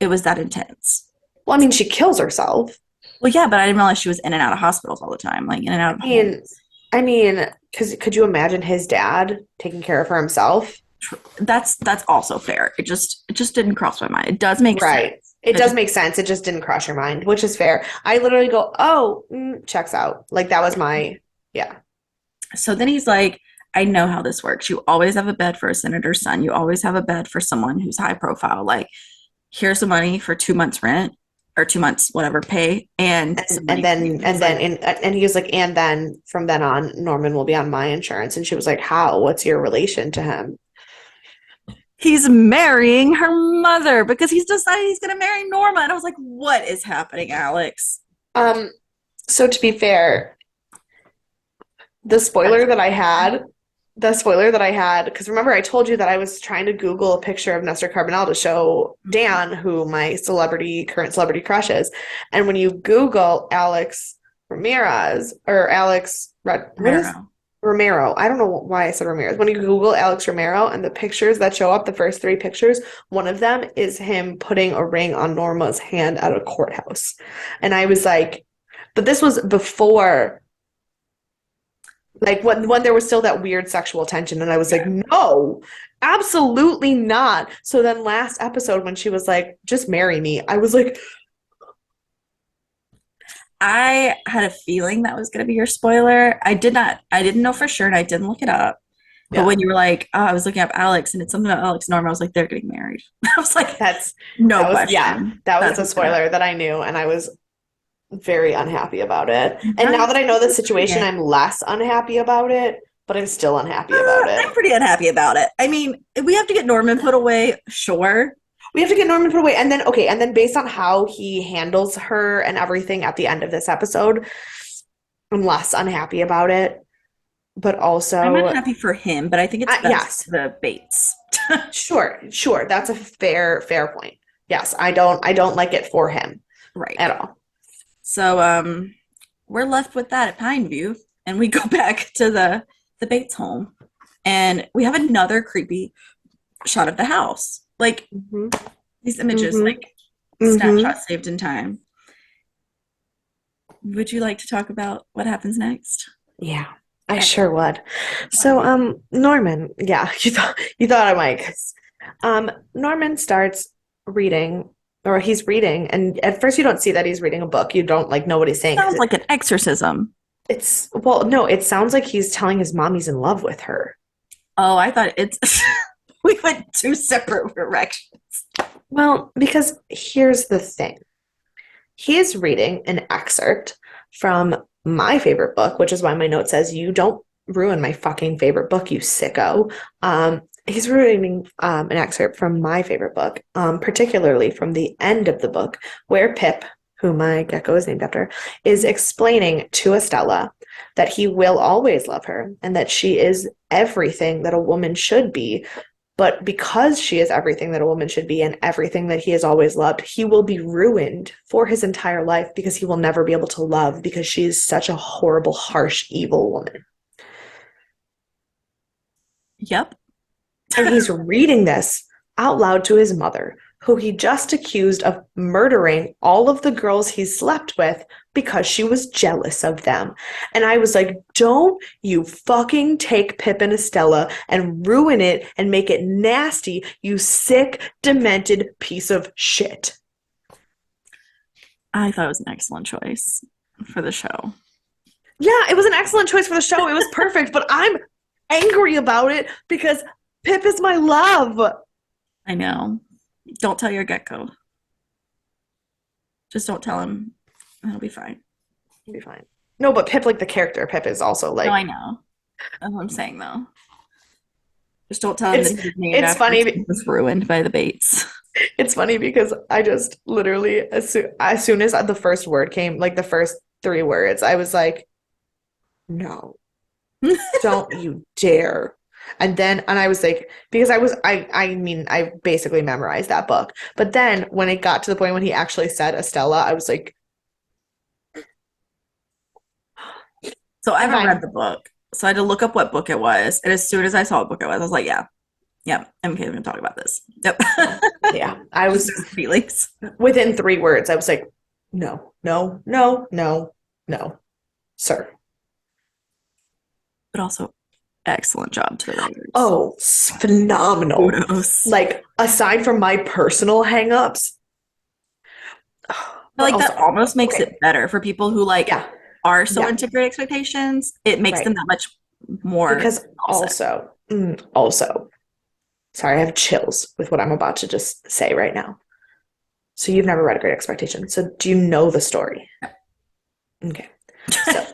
it was that intense. Well, I mean, she kills herself. Well, yeah, but I didn't realize she was in and out of hospitals all the time, like in and out of I mean, homes. because could you imagine his dad taking care of her himself? That's also fair. It just didn't cross my mind. It does make Right. sense. It It does just make sense. It just didn't cross your mind, which is fair. I literally go, oh, checks out. Like that was my, yeah. so then he's like, I know how this works. You always have a bed for a senator's son. You always have a bed for someone who's high profile. Like, here's the money for 2 months rent or 2 months whatever pay and some And money for you. then and He's then like, and he was like, and then from then on, Norman will be on my insurance. And she was like, how? What's your relation to him? he's marrying her mother because he's decided he's gonna marry Norma. And I was like, what is happening, Alex? Um, so to be fair, the spoiler that I had, because remember I told you that I was trying to Google a picture of Nestor Carbonell to show Dan who my current celebrity crush is. And when you Google Alex Ramirez or what is Romero. Romero? I don't know why I said Ramirez. When you Google Alex Romero and the pictures that show up, the first three pictures, one of them is him putting a ring on Norma's hand at a courthouse. And I was like, but this was before like when there was still that weird sexual tension, and I was like, Yeah. no, absolutely not. So then last episode when she was like, just marry me, I was like, I had a feeling that was going to be your spoiler. I didn't know for sure and I didn't look it up. But yeah, when you were like, oh, I was looking up Alex and it's something about Alex and Norma, I was like, they're getting married. I was like, that's no that was yeah, question. that was That's a what's gonna spoiler that I knew, and I was very unhappy about it. And now happen. that I know the It's pretty situation, good. I'm less unhappy about it, but I'm still unhappy about I'm it. pretty unhappy about it. I mean, we have to get Norman put away, sure. We have to get Norman put away, and then okay, and then based on how he handles her and everything at the end of this episode, I'm less unhappy about it. but I'm also, unhappy for him, but I think it's best yes, for the Bates. sure. That's a fair point. Yes, I don't like it for him Right. at all. So we're left with that at Pineview, and we go back to the Bates home, and we have another creepy shot of the house. Like Hmm. these images, Hmm. like Hmm. snapshots saved in time. Would you like to talk about what happens next? Yeah, I Okay. sure would. So, Norman, yeah, you thought I might. 'Cause, Norman starts reading, or he's reading, and at first you don't see that he's reading a book. You don't like know what he's saying because Sounds like an exorcism. it's well, no, it sounds like he's telling his mom he's in love with her. Oh, I thought it's we went two separate directions. Well, because here's the thing. He is reading an excerpt from my favorite book, which is why my note says, "You don't ruin my fucking favorite book, you sicko." He's reading an excerpt from my favorite book, particularly from the end of the book, where Pip, who my gecko is named after, is explaining to Estella that he will always love her and that she is everything that a woman should be, but because she is everything that a woman should be and everything that he has always loved, he will be ruined for his entire life because he will never be able to love because she is such a horrible, harsh, evil woman. Yep. And he's reading this out loud to his mother, who he just accused of murdering all of the girls he slept with because she was jealous of them. And I was like, don't you fucking take Pip and Estella and ruin it and make it nasty, you sick, demented piece of shit. I thought it was an excellent choice for the show. Yeah, it was an excellent choice for the show. It was perfect, but I'm angry about it because Pip is my love. I know. Don't tell your gecko. Just don't tell him. It'll be fine. It'll be fine. No, but Pip, like the character, Pip is also No, I like know. That's what I'm saying, though. Just don't tell him it's that he's named it's after funny. he was ruined by the Bates. It's funny because I just literally as soon as the first word came, like the first three words, I was like, no, don't you dare. And I was like, because I mean I basically memorized that book. But then when it got to the point when he actually said Estella, I was like, So I I'm haven't read fine. the book. So I had to look up what book it was. And as soon as I saw what book it was, I was like, yeah, yeah, MK is going to talk about this. Yep. Yeah. I Just was his feelings. within three words, I was like, no, no, no, no, no, sir. But also, excellent job to the writers. Oh, phenomenal. Kudos. Like, aside from my personal hangups, But but like that also, almost makes okay, it better for people who like yeah, are so yeah, into Great Expectations. It makes them right. that much more Because also. also, sorry, I have chills with what I'm about to just say right now. So you've never read Great Expectations. So do you know the story? Okay. So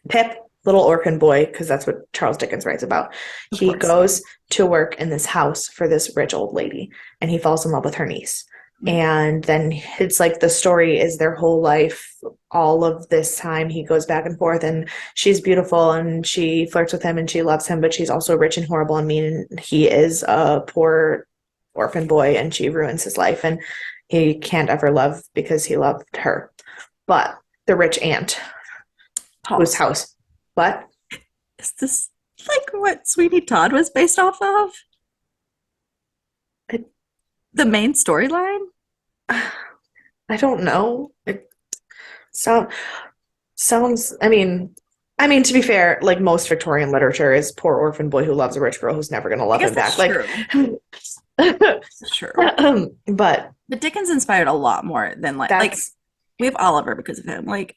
Pip, little orphan boy, because that's what Charles Dickens writes about. Of He course. goes to work in this house for this rich old lady, and he falls in love with her niece. Mm. And then it's like the story is their whole life. All of this time, he goes back and forth, and she's beautiful, and she flirts with him, and she loves him, but she's also rich and horrible and mean. And he is a poor orphan boy, and she ruins his life, and he can't ever love because he loved her. But the rich aunt, whose Pause. house? What? Is this like what Sweeney Todd was based off of? It, The main storyline? I don't know. It sound, sounds. I mean, to be fair, like most Victorian literature is poor orphan boy who loves a rich girl who's never going to I love guess him back. that's Like, true. but That's true. But Dickens inspired a lot more than like that's we have Oliver because of him. Like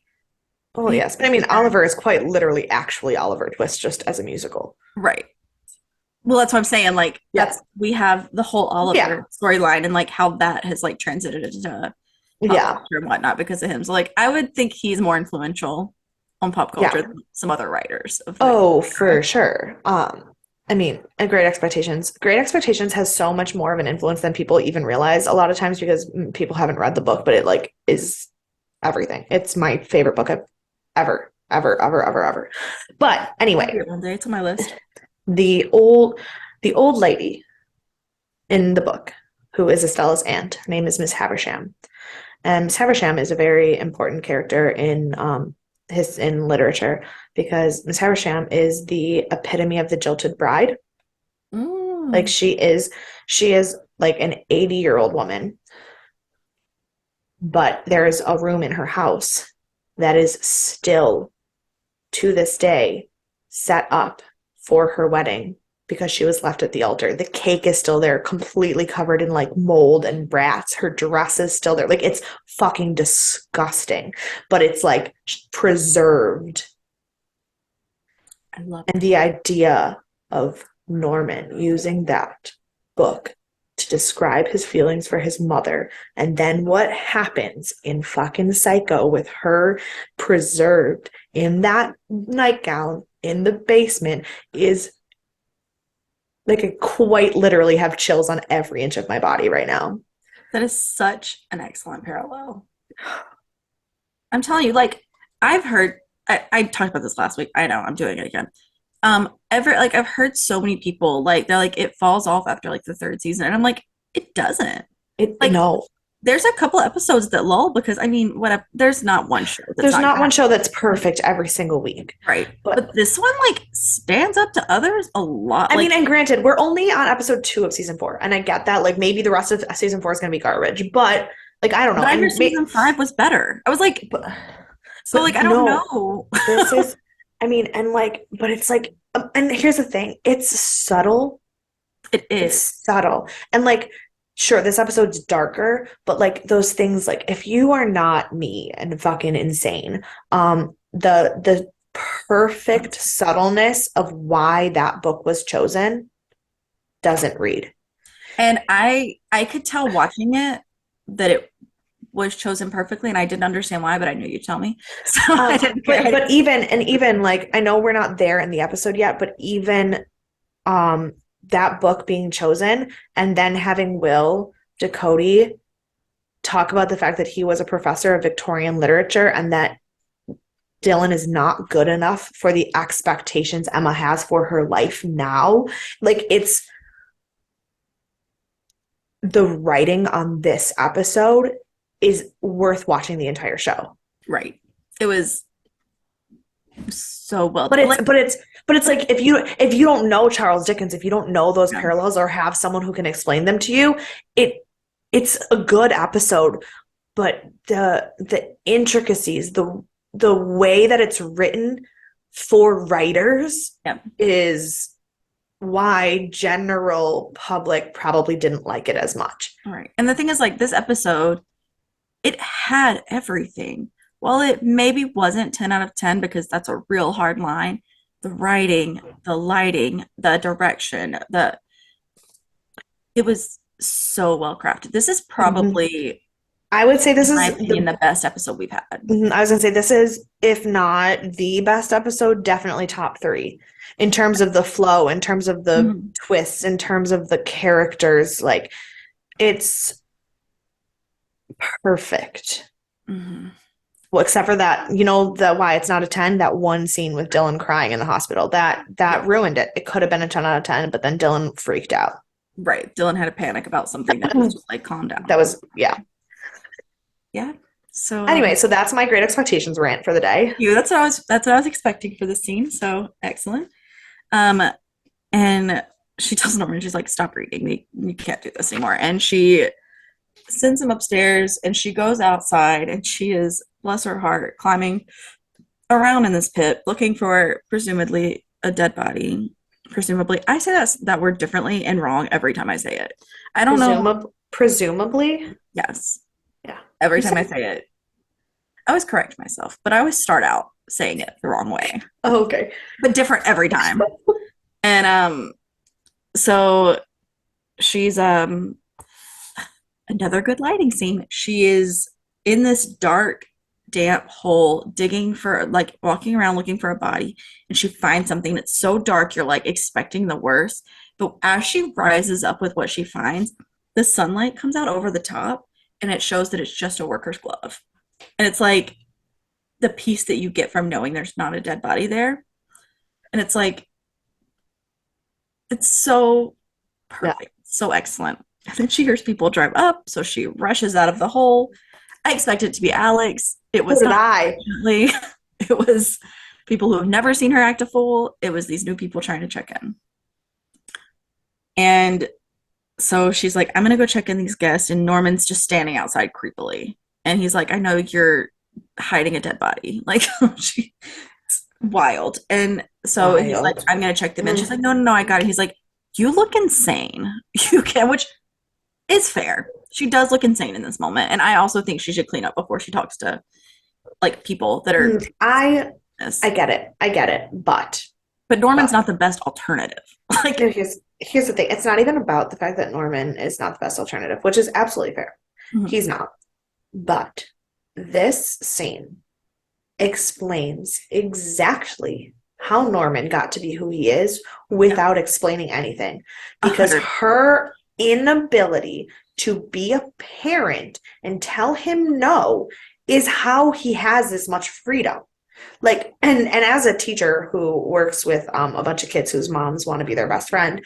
well, he yes. But I mean, Oliver is quite literally actually Oliver Twist, just as a musical. right. Well, that's what I'm saying. Like Yeah, that's we have the whole yeah, Oliver storyline and like how that has like transited into pop yeah, culture and whatnot because of him. So like I would think he's more influential on pop culture yeah. than some other writers of the Oh, era. for sure. I mean, and Great Expectations. Great Expectations has so much more of an influence than people even realize a lot of times because people haven't read the book, but it like is everything. It's my favorite book I've ever, ever, ever, ever, ever. But I'll read anyway, it one day. It's on my list. the old the old lady in the book, who is Estella's aunt, her name is Miss Haversham. And Miss Haversham is a very important character in literature because Miss Haversham is the epitome of the jilted bride. Like Mm, she is like an 80-year-old woman, but there's a room in her house that is still to this day set up for her wedding because she was left at the altar. The cake is still there, completely covered in like mold and rats. Her dress is still there. Like it's fucking disgusting, but it's like preserved. I love And it. the idea of Norman using that book to describe his feelings for his mother, and then what happens in fucking Psycho with her preserved in that nightgown in the basement is like I quite literally have chills on every inch of my body right now. That is such an excellent parallel. I'm telling you, like, I've heard, I talked about this last week. I know, I'm doing it again. I've heard so many people, like, they're like, it falls off after, like, the third season. And I'm like, it doesn't. It Like, no. there's a couple episodes that lull because, I mean, whatever, there's not one show that's There's not not gonna one have, show that's perfect every single week. right. But But this one, like, stands up to others a lot. I Like, mean, and granted, we're only on episode 2 of season 4, and I get that. Like, maybe the rest of season 4 is going to be garbage, but like, I don't know. but I heard season 5 was better. I was like, But, so, like, but I don't no, know. this is. I mean, and like, but it's like, and here's the thing: it's subtle. It It's is. subtle, and like, sure, this episode's darker, but like those things, like if you are not me and fucking insane, the perfect subtleness of why that book was chosen doesn't read. And I could tell watching it that it was chosen perfectly, and I didn't understand why, but I knew you'd tell me. So I didn't care. But even like I know we're not there in the episode yet, but even that book being chosen and then having Will Ducote talk about the fact that he was a professor of Victorian literature and that Dylan is not good enough for the expectations Emma has for her life now. Like it's the writing on this episode is worth watching the entire show. Right. It was so well But done. it's Like, but it's like if you don't know Charles Dickens, if you don't know those yeah, parallels or have someone who can explain them to you, it's a good episode, but the intricacies, the way that it's written for writers yeah. is why general public probably didn't like it as much. All right. And the thing is, like, this episode, it had everything. While it maybe wasn't 10 out of 10 because that's a real hard line, the writing, the lighting, the direction, it was so well crafted. This is Mhm. probably, I would say this in my is opinion, the best episode we've had. I was gonna say this is, if not the best episode, definitely top three in terms of the flow, in terms of the Mhm. twists, in terms of the characters. Like it's perfect. Mhm. Well, except for that, you know, the why it's not a 10, that one scene with Dylan crying in the hospital. That Yeah. ruined it. It could have been a 10 out of 10, but then Dylan freaked out. Right. Dylan had a panic about something that was just like, calm down. That was yeah. Yeah. So Anyway, so that's my great expectations rant for the day. that's what I was expecting for this scene. So excellent. Um, and she tells Norman, she's like, stop reading. You can't do this anymore. And she sends him upstairs and she goes outside and she is, bless her heart, climbing around in this pit looking for presumably a dead body. Presumably, I say that word differently and wrong every time I say it. I don't know. Presumably, Yes, yeah. every You time I said, say it, I always correct myself, but I always start out saying it the wrong way, oh, okay. but different every time. And so she's another good lighting scene. She is in this dark, damp hole, digging for, like, walking around looking for a body, and she finds something that's so dark you're like expecting the worst. But as she rises up with what she finds, the sunlight comes out over the top, and it shows that it's just a worker's glove. And it's like, the peace that you get from knowing there's not a dead body there. And it's like, it's so Yeah. perfect, so excellent. And then she hears people drive up, so she rushes out of the hole. I expected it to be Alex. It So was did not, I. unfortunately. It was people who have never seen her act a fool. It was these new people trying to check in. And so she's like, I'm going to go check in these guests. And Norman's just standing outside creepily. And he's like, I know you're hiding a dead body. Like, she, it's wild. And so he's like, Wild. I'm going to check them in. She's like, no, no, no, I got it. He's like, you look insane. You can, which is fair. She does look insane in this moment. And I also think she should clean up before she talks to like people that are I this. I get it. I get it. But Norman's not the best alternative. Like, no, here's the thing. It's not even about the fact that Norman is not the best alternative, which is absolutely fair. mhm. He's not. But this scene explains exactly how Norman got to be who he is without explaining anything. Because 100. her inability to be a parent and tell him no is how he has this much freedom. Like, and as a teacher who works with a bunch of kids whose moms want to be their best friend,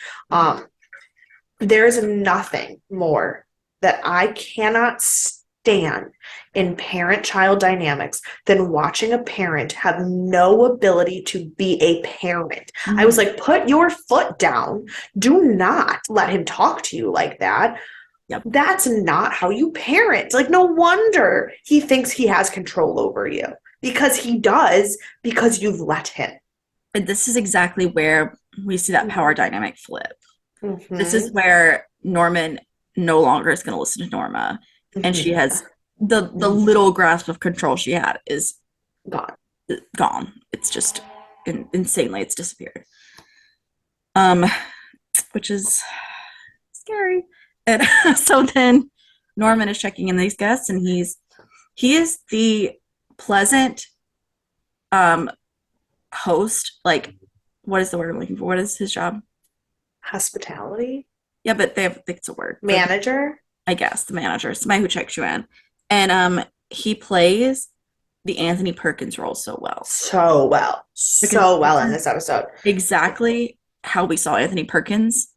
there's nothing more that I cannot stand in parent-child dynamics than watching a parent have no ability to be a parent. I was like, put your foot down. Do not let him talk to you like that. Yep. That's not how you parent. Like, no wonder he thinks he has control over you. Because he does, because you've let him. And this is exactly where we see that power dynamic flip. Mm-hmm. This is where Norman no longer is going to listen to Norma. And she has the little grasp of control she had is gone. It's just insanely, it's disappeared. Which is scary. And so then Norman is checking in these guests, and he is the pleasant host. Like, what is the word I'm looking for? What is his job? Hospitality? Yeah, but they have, I think it's a word. Manager? I guess the manager, somebody who checks you in. And he plays the Anthony Perkins role so well. So well in this episode. Exactly how we saw Anthony Perkins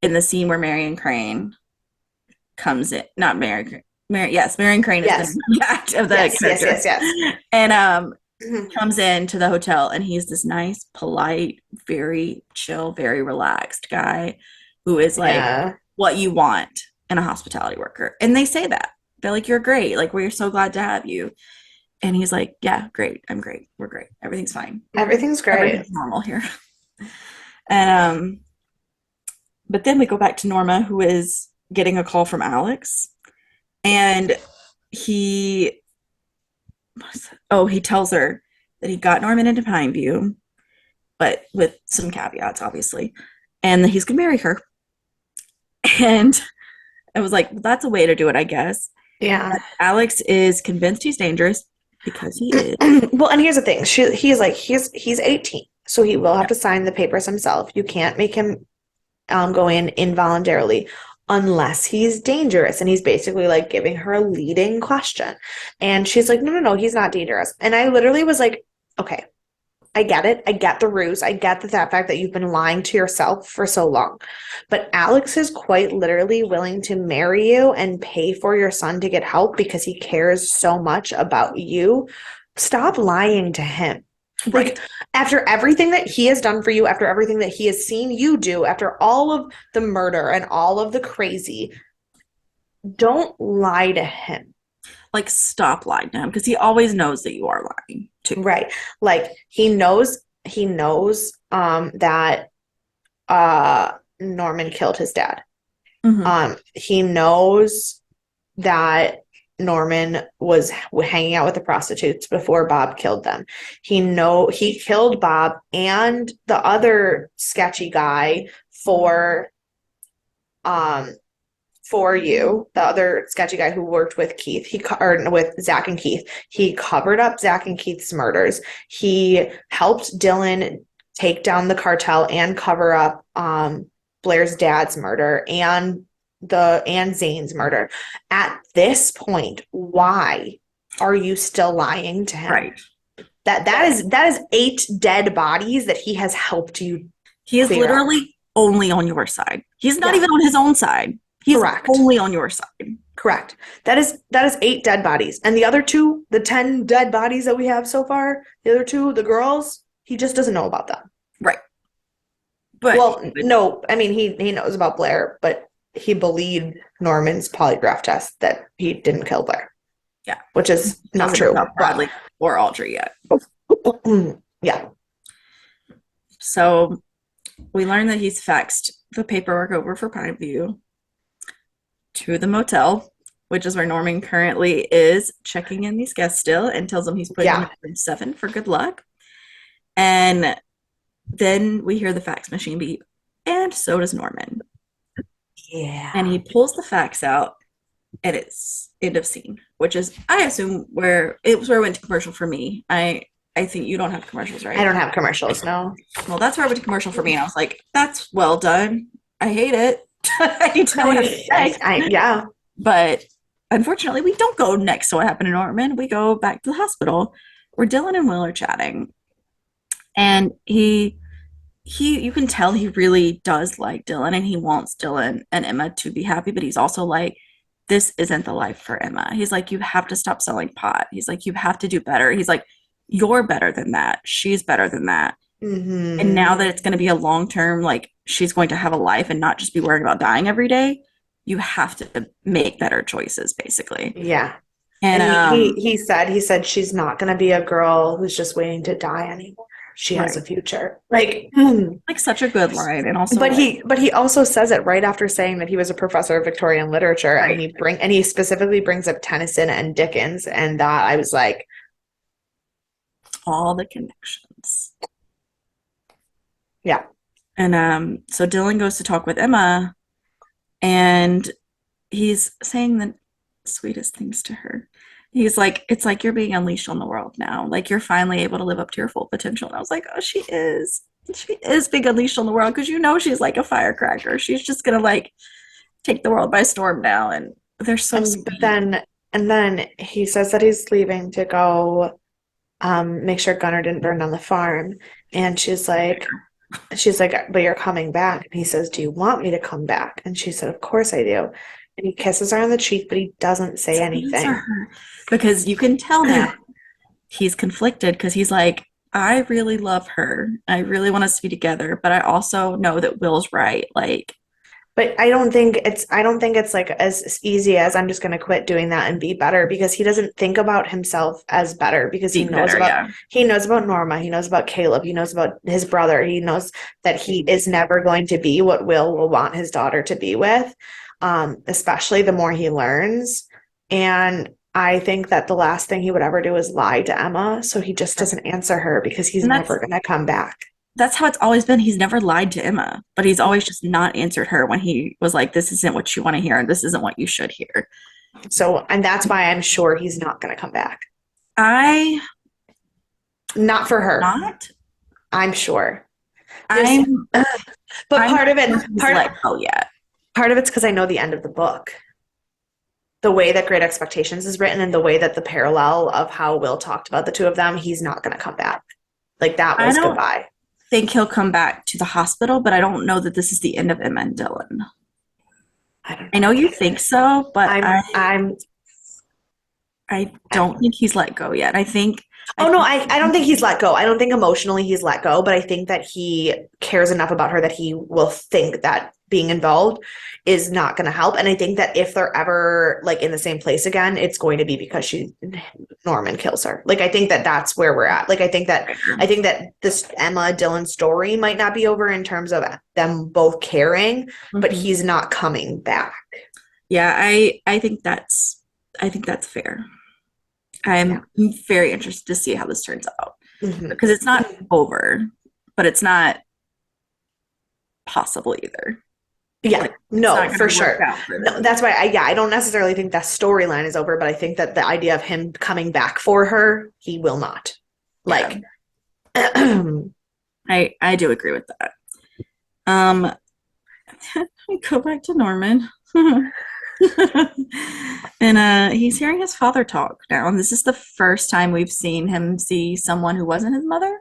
in the scene where Marion Crane comes in. Not Marion Crane. Marion Crane is the act of the character. Yes. And comes into the hotel, and he's this nice, polite, very chill, very relaxed guy who is like what you want in a hospitality worker. And they say that. They're like, you're great. Like, we're so glad to have you. And he's like, yeah, great. I'm great. We're great. Everything's fine. Everything's great. Everything's normal here. And but then we go back to Norma, who is getting a call from Alex. And he tells her that he got Norman into Pineview, but with some caveats, obviously, and that he's gonna marry her. And I was like, well, that's a way to do it, I guess. Yeah. But Alex is convinced he's dangerous because he is. Well, and here's the thing. He's 18, so he will have to sign the papers himself. You can't make him go in involuntarily unless he's dangerous. And he's basically like giving her a leading question. And she's like, no, he's not dangerous. And I literally was like, okay, I get it. I get the ruse. I get that fact that you've been lying to yourself for so long. But Alex is quite literally willing to marry you and pay for your son to get help because he cares so much about you. Stop lying to him. Right. Like, after everything that he has done for you, after everything that he has seen you do, after all of the murder and all of the crazy, don't lie to him. Like, stop lying to him, because he always knows that you are lying too. Right. Like, he knows that Norman killed his dad. He knows that Norman was hanging out with the prostitutes before Bob killed them. He killed Bob and the other sketchy guy for you, the other sketchy guy who worked with Keith, with Zach and Keith. He covered up Zach and Keith's murders. He helped Dylan take down the cartel and cover up Blair's dad's murder and Zane's murder. At this point, why are you still lying to him? Right. That is 8 dead bodies that he has helped you He is clear up. literally only on your side. He's not Yeah. even on his own side. He's Correct. only on your side. Correct. That is 8 dead bodies. And the other 2, the 10 dead bodies that we have so far, the other 2, the girls, he just doesn't know about them. Right. But Well, no, I mean he knows about Blair, but he believed Norman's polygraph test that he didn't kill Blair. Yeah. Which is not Doesn't true. know about Bradley or Audrey yet. Yeah. So we learned that he's faxed the paperwork over for Pineview to the motel, which is where Norman currently is checking in these guests still, and tells them he's putting them in room 7 for good luck. And then we hear the fax machine beep, and so does Norman. Yeah. And he pulls the fax out, and it's end of scene, which is, I assume, where it went to commercial for me. I think you don't have commercials, right? I don't have commercials, no. Well, that's where I went to commercial for me, and I was like, that's well done. I hate it. I need to know what happened next. Yeah. But unfortunately, we don't go next to what happened in Norman. We go back to the hospital where Dylan and Will are chatting. And you can tell he really does like Dylan, and he wants Dylan and Emma to be happy, but he's also like, this isn't the life for Emma. He's like, you have to stop selling pot. He's like, you have to do better. He's like, you're better than that. She's better than that. Mm-hmm. And now that it's going to be a long-term, like, she's going to have a life and not just be worrying about dying every day, you have to make better choices, basically. Yeah. And he said she's not going to be a girl who's just waiting to die anymore. She has a future. Like such a good line. And also, but he also says it right after saying that he was a professor of Victorian literature, right. and he specifically brings up Tennyson and Dickens, and that I was like, all the connections. Yeah. And so Dylan goes to talk with Emma, and he's saying the sweetest things to her. He's like, it's like you're being unleashed on the world now. Like, you're finally able to live up to your full potential. And I was like, oh, she is. She is being unleashed on the world, because she's like a firecracker. She's just gonna like take the world by storm now. And they're so sweet. And then he says that he's leaving to go make sure Gunnar didn't burn down the farm. And she's like, but you're coming back. And he says, do you want me to come back? And she said, of course I do. And he kisses her on the cheek, but he doesn't say anything. Because you can tell now he's conflicted, because he's like, I really love her. I really want us to be together, but I also know that Will's right. Like, but I don't think it's like as easy as I'm just going to quit doing that and be better, because he doesn't think about himself as better, because he knows about Norma, he knows about Caleb, he knows about his brother, he knows that he is never going to be what Will want his daughter to be with, especially the more he learns. And I think that the last thing he would ever do is lie to Emma, so he just doesn't answer her, because he's never going to come back. That's how it's always been. He's never lied to Emma, but he's always just not answered her when he was like, this isn't what you want to hear, and this isn't what you should hear. So, and that's why I'm sure he's not going to come back. Not for her. Not? I'm sure. Part of it's because I know the end of the book. The way that Great Expectations is written, and the way that the parallel of how Will talked about the two of them, he's not going to come back. Like, that was goodbye. I think he'll come back to the hospital, but I don't know that this is the end of Emma and Dylan. I know you think so, but I don't think he's let go yet. I don't think he's let go. I don't think emotionally he's let go, but I think that he cares enough about her that he will think that being involved is not going to help. And I think that if they're ever like in the same place again, it's going to be because Norman kills her. Like, I think that that's where we're at. Like, I think that this Emma Dylan story might not be over in terms of them both caring, but he's not coming back. Yeah, I think that's fair. I'm very interested to see how this turns out, because it's not over, but it's not possible either. Yeah, like, no, for sure. No, that's why I don't necessarily think that storyline is over, but I think that the idea of him coming back for her, he will not. Like, I do agree with that. We go back to Norman. And he's hearing his father talk now, and this is the first time we've seen him see someone who wasn't his mother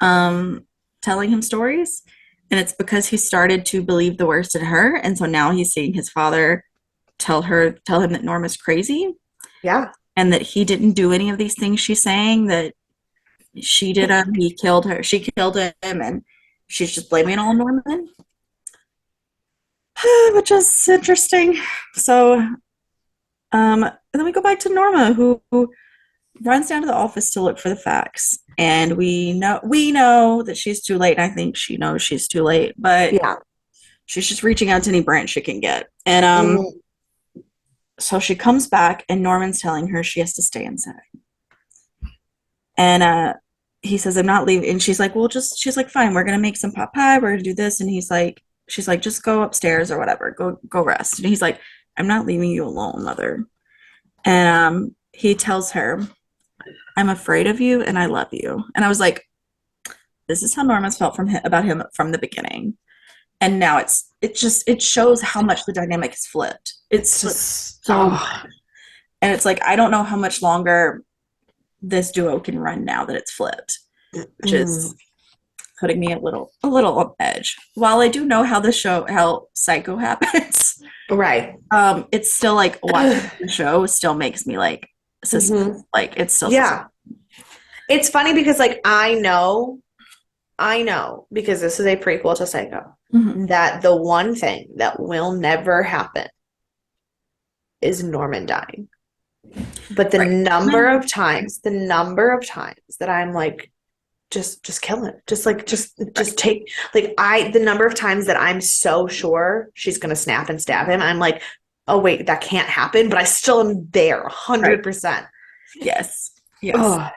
um telling him stories. And it's because he started to believe the worst in her, and so now he's seeing his father tell him that Norma's crazy Yeah. and that he didn't do any of these things she's saying, that she did them, he killed her, she killed him, and she's just blaming it all on Norman. Which is interesting. So and then we go back to Norma, who runs down to the office to look for the facts. And we know that she's too late. And I think she knows she's too late, but Yeah. she's just reaching out to any branch she can get. And Mhm. so she comes back, and Norman's telling her she has to stay inside. And he says, I'm not leaving. And she's like, well, she's like, fine, we're gonna make some pot pie, we're gonna do this. And she's like, just go upstairs or whatever, go rest. And he's like, I'm not leaving you alone, mother. And he tells her, I'm afraid of you and I love you. And I was like, this is how Norma's felt about him from the beginning. And now it shows how much the dynamic is flipped. It's Just, so much. And it's like, I don't know how much longer this duo can run now that it's flipped, which is putting me a little on edge. While I do know how Psycho happens, right. it's still like watching the show still makes me like like it's still Yeah. It's funny because like I know because this is a prequel to Psycho, that the one thing that will never happen is Norman dying. But the number of times that I'm like, just kill him. Just take, like, the number of times that I'm so sure she's gonna snap and stab him, I'm like, oh wait, that can't happen, but I still am there 100%. Yes. Ugh.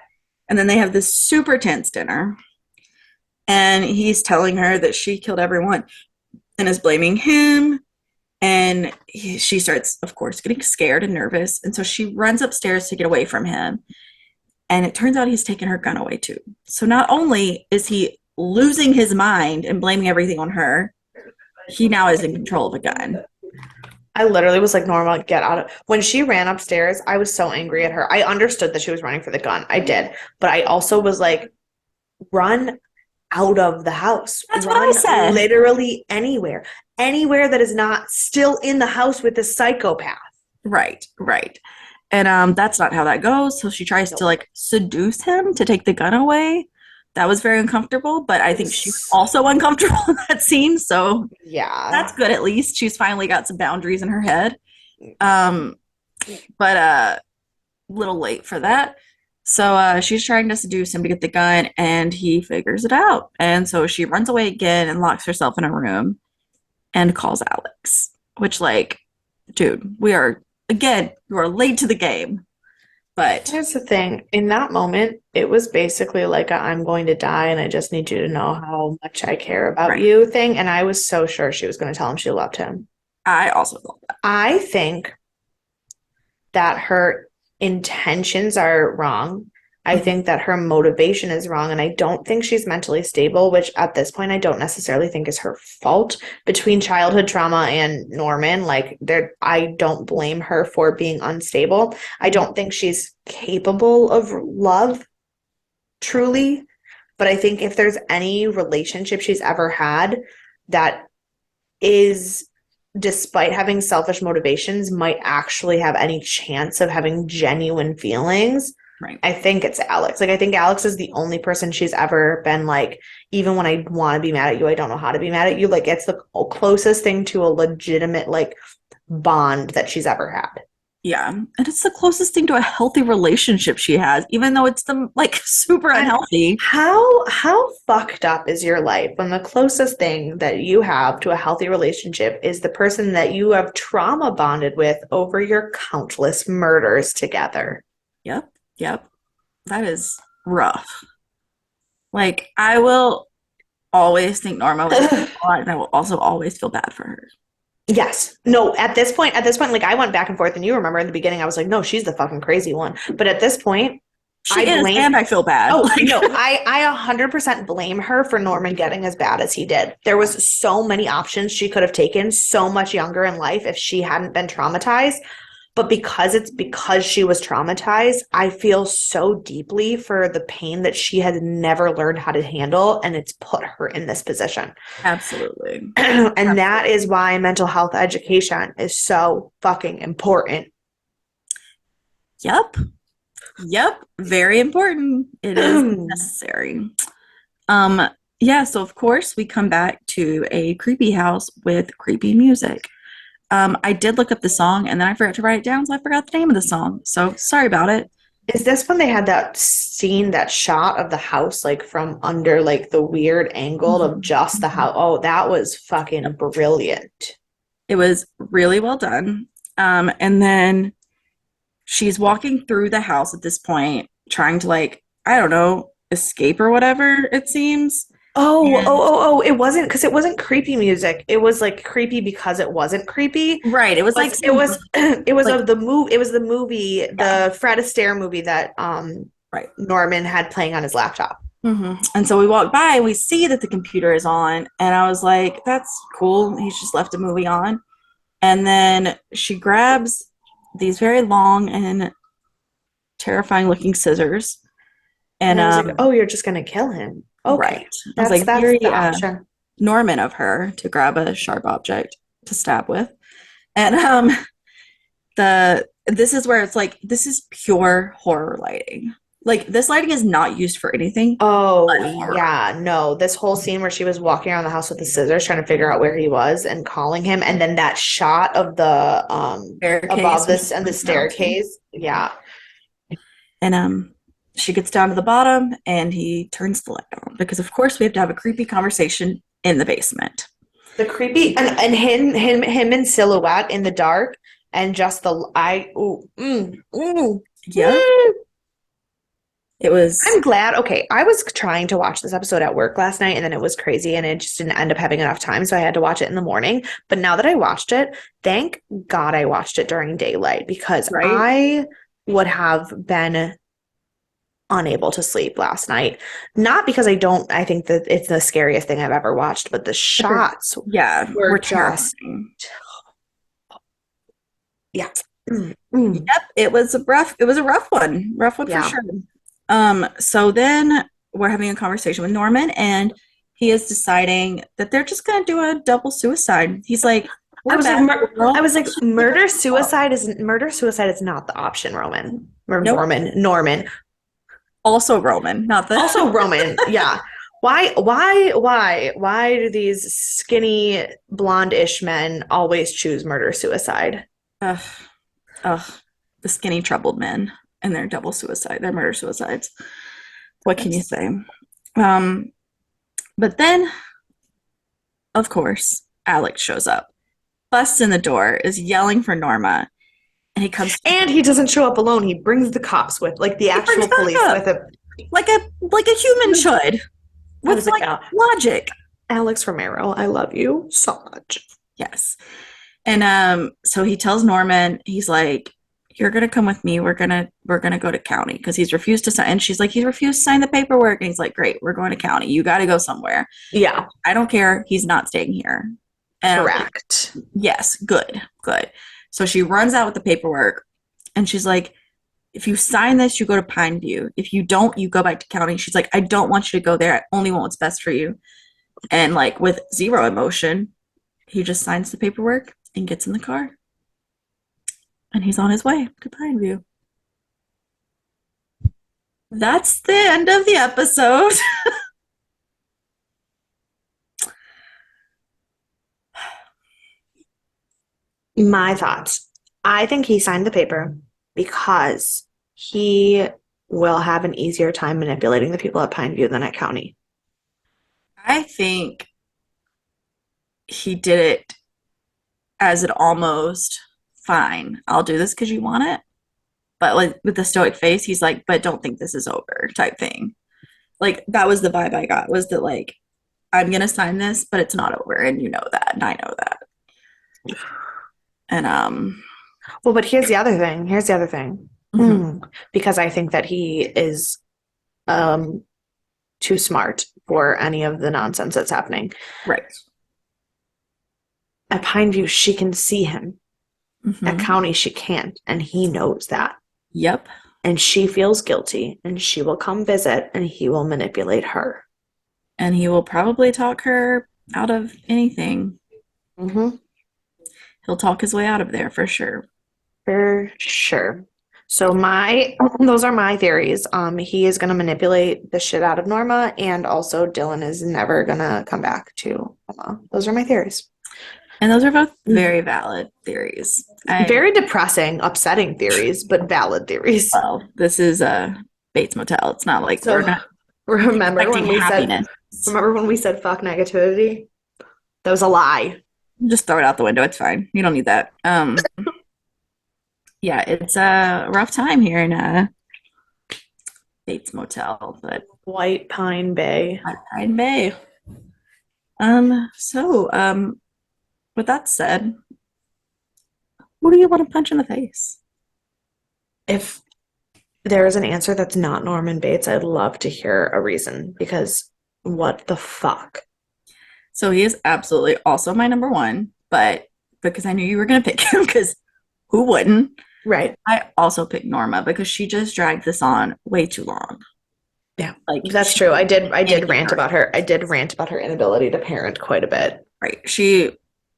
And then they have this super tense dinner, and he's telling her that she killed everyone and is blaming him. And she starts, of course, getting scared and nervous. And so she runs upstairs to get away from him. And it turns out he's taken her gun away too. So not only is he losing his mind and blaming everything on her, he now is in control of a gun. I literally was like, Norma, get out of. When she ran upstairs, I was so angry at her. I understood that she was running for the gun. I did. But I also was like, run out of the house. That's what I said. Literally anywhere. Anywhere that is not still in the house with the psychopath. Right. And that's not how that goes. So she tries to like seduce him to take the gun away. That was very uncomfortable, but I think she's also uncomfortable in that scene. So yeah, that's good. At least she's finally got some boundaries in her head. But little late for that. So she's trying to seduce him to get the gun, and he figures it out. And so she runs away again and locks herself in a room and calls Alex, which, like, dude, you are late to the game. But here's the thing. In that moment, it was basically like I'm going to die and I just need you to know how much I care about you thing. And I was so sure she was going to tell him she loved him. I also thought that. I think that her intentions are wrong. I think that her motivation is wrong, and I don't think she's mentally stable, which at this point I don't necessarily think is her fault. Between childhood trauma and Norman, like, I don't blame her for being unstable. I don't think she's capable of love, truly, but I think if there's any relationship she's ever had that is, despite having selfish motivations, might actually have any chance of having genuine feelings, right, I think it's Alex. Like, I think Alex is the only person she's ever been like, even when I want to be mad at you, I don't know how to be mad at you. Like, it's the closest thing to a legitimate, like, bond that she's ever had. Yeah. And it's the closest thing to a healthy relationship she has, even though it's like super unhealthy. How fucked up is your life when the closest thing that you have to a healthy relationship is the person that you have trauma bonded with over your countless murders together? Yep. That is rough. Like, I will always think Norma was a lot, and I will also always feel bad for her. Yes. No, at this point, like, I went back and forth, and you remember in the beginning, I was like, no, she's the fucking crazy one. But at this point, She is, and I feel bad. Oh, no, I 100% blame her for Norman getting as bad as he did. There was so many options she could have taken so much younger in life if she hadn't been traumatized. But because she was traumatized, I feel so deeply for the pain that she has never learned how to handle, and it's put her in this position. Absolutely. And that is why mental health education is so fucking important. Yep. Yep. Very important. It is necessary. Yeah, so of course we come back to a creepy house with creepy music. I did look up the song and then I forgot to write it down, so I forgot the name of the song. So sorry about it. Is this when they had that scene, that shot of the house, like from under, like the weird angle of just the house? Oh, that was fucking brilliant. It was really well done. And then she's walking through the house at this point, trying to like, I don't know, escape or whatever, it seems. And It wasn't, because it wasn't creepy music. It was like creepy because it wasn't creepy. right, it was like It was like of the movie. It was the movie, the Fred Astaire movie that right. Norman had playing on his laptop. And so we walk by and we see that the computer is on, and I was like, that's cool. He's just left a movie on. And then she grabs these very long and terrifying looking scissors. And And I was like, oh, you're just gonna kill him. Okay. right. I was like, That's very the option. Norman of her to grab a sharp object to stab with. And this is where it's like, this is pure horror lighting. Like this lighting is not used for anything but Oh, horror. yeah, no. This whole scene where she was walking around the house with the scissors trying to figure out where he was and calling him, and then that shot of the Staircase above when this and the she comes down to. staircase. Yeah. And she gets down to the bottom and he turns the light on because of course we have to have a creepy conversation in the basement. The creepy and him in silhouette in the dark, and just the I ooh, Yep. It was I'm glad. Okay, I was trying to watch this episode at work last night, and then it was crazy, and it just didn't end up having enough time, so I had to watch it in the morning. But now that I watched it, thank God I watched it during daylight, because right. I would have been unable to sleep last night. Not because I think that it's the scariest thing I've ever watched, but the shots Yeah, were just terrifying. Yeah. Yep, it was a rough one. Rough one for Yeah. sure. So then we're having a conversation with Norman and he is deciding that they're just gonna do a double suicide. He's like, I was like, I was like, murder suicide is not the option, Roman. Or nope. Norman. Also Roman, not the Also Roman. Yeah. Why do these skinny blonde-ish men always choose murder suicide? ugh, ugh, the skinny troubled men and their double suicide, their murder suicides. What can you say? But then, of course, Alex shows up, busts in the door, is yelling for Norma, and he comes. And he doesn't show up alone. He brings the cops with, like the actual police with him, like a human should, with like logic. Alex Romero, I love you so much. Yes. And so he tells Norman, he's like, you're gonna come with me. We're gonna go to county because he's refused to sign. And she's like, he's refused to sign the paperwork. And he's like, great, we're going to county. You got to go somewhere. Yeah, I don't care. He's not staying here. And correct. Like, yes, good. So she runs out with the paperwork, and she's like, if you sign this, you go to Pineview. If you don't, you go back to county. She's like, I don't want you to go there. I only want what's best for you. And like with zero emotion, he just signs the paperwork and gets in the car. And he's on his way to Pineview. That's the end of the episode. My thoughts. I think he signed the paper because he will have an easier time manipulating the people at Pineview than at county. I think he did it as an almost fine. I'll do this because you want it. But like with the stoic face, he's like, but don't think this is over type thing. Like that was the vibe I got, was that like, I'm gonna sign this, but it's not over, and you know that, and I know that. And well, but here's the other thing. Mhm. because I think that he is um, too smart for any of the nonsense that's happening. Right. At Pineview, she can see him. At Hmm. County, she can't, and he knows that. Yep. And she feels guilty, and she will come visit, and he will manipulate her. And he will probably talk her out of anything. Mm-hmm. He'll talk his way out of there for sure. For sure. So those are my theories. He is gonna manipulate the shit out of Norma, and also Dylan is never gonna come back to Norma. Those are my theories. And those are both very valid theories. Very depressing, upsetting theories, but valid theories. Well, this is a Bates Motel. It's not like we're So not remember expecting when we said happiness. fuck negativity? That was a lie. Just throw it out the window. It's fine. You don't need that. Yeah, it's a rough time here in Bates Motel, but White Pine Bay. Pine Bay. With that said, who do you want to punch in the face? If there is an answer that's not Norman Bates, I'd love to hear a reason because what the fuck? So he is absolutely also my number one, but because I knew you were going to pick him, because who wouldn't? Right. I also picked Norma because she just dragged this on way too long. Yeah. Like That's true. I did rant about her. I did rant about her inability to parent quite a bit. Right. She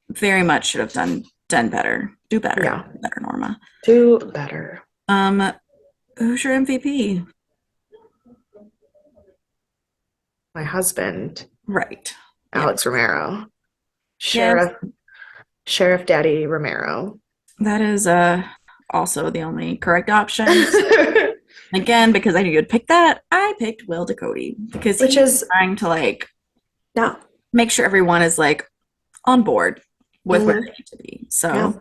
very much should have done better. Do better. Yeah. Do better, Norma. Do better. Who's your MVP? My husband, Right. Alex Romero. Yes. Sheriff Daddy Romero. That is also the only correct option. Again, because I knew you'd pick that, I picked Will Ducote because he's trying to yeah, make sure everyone is on board with where they need to be. So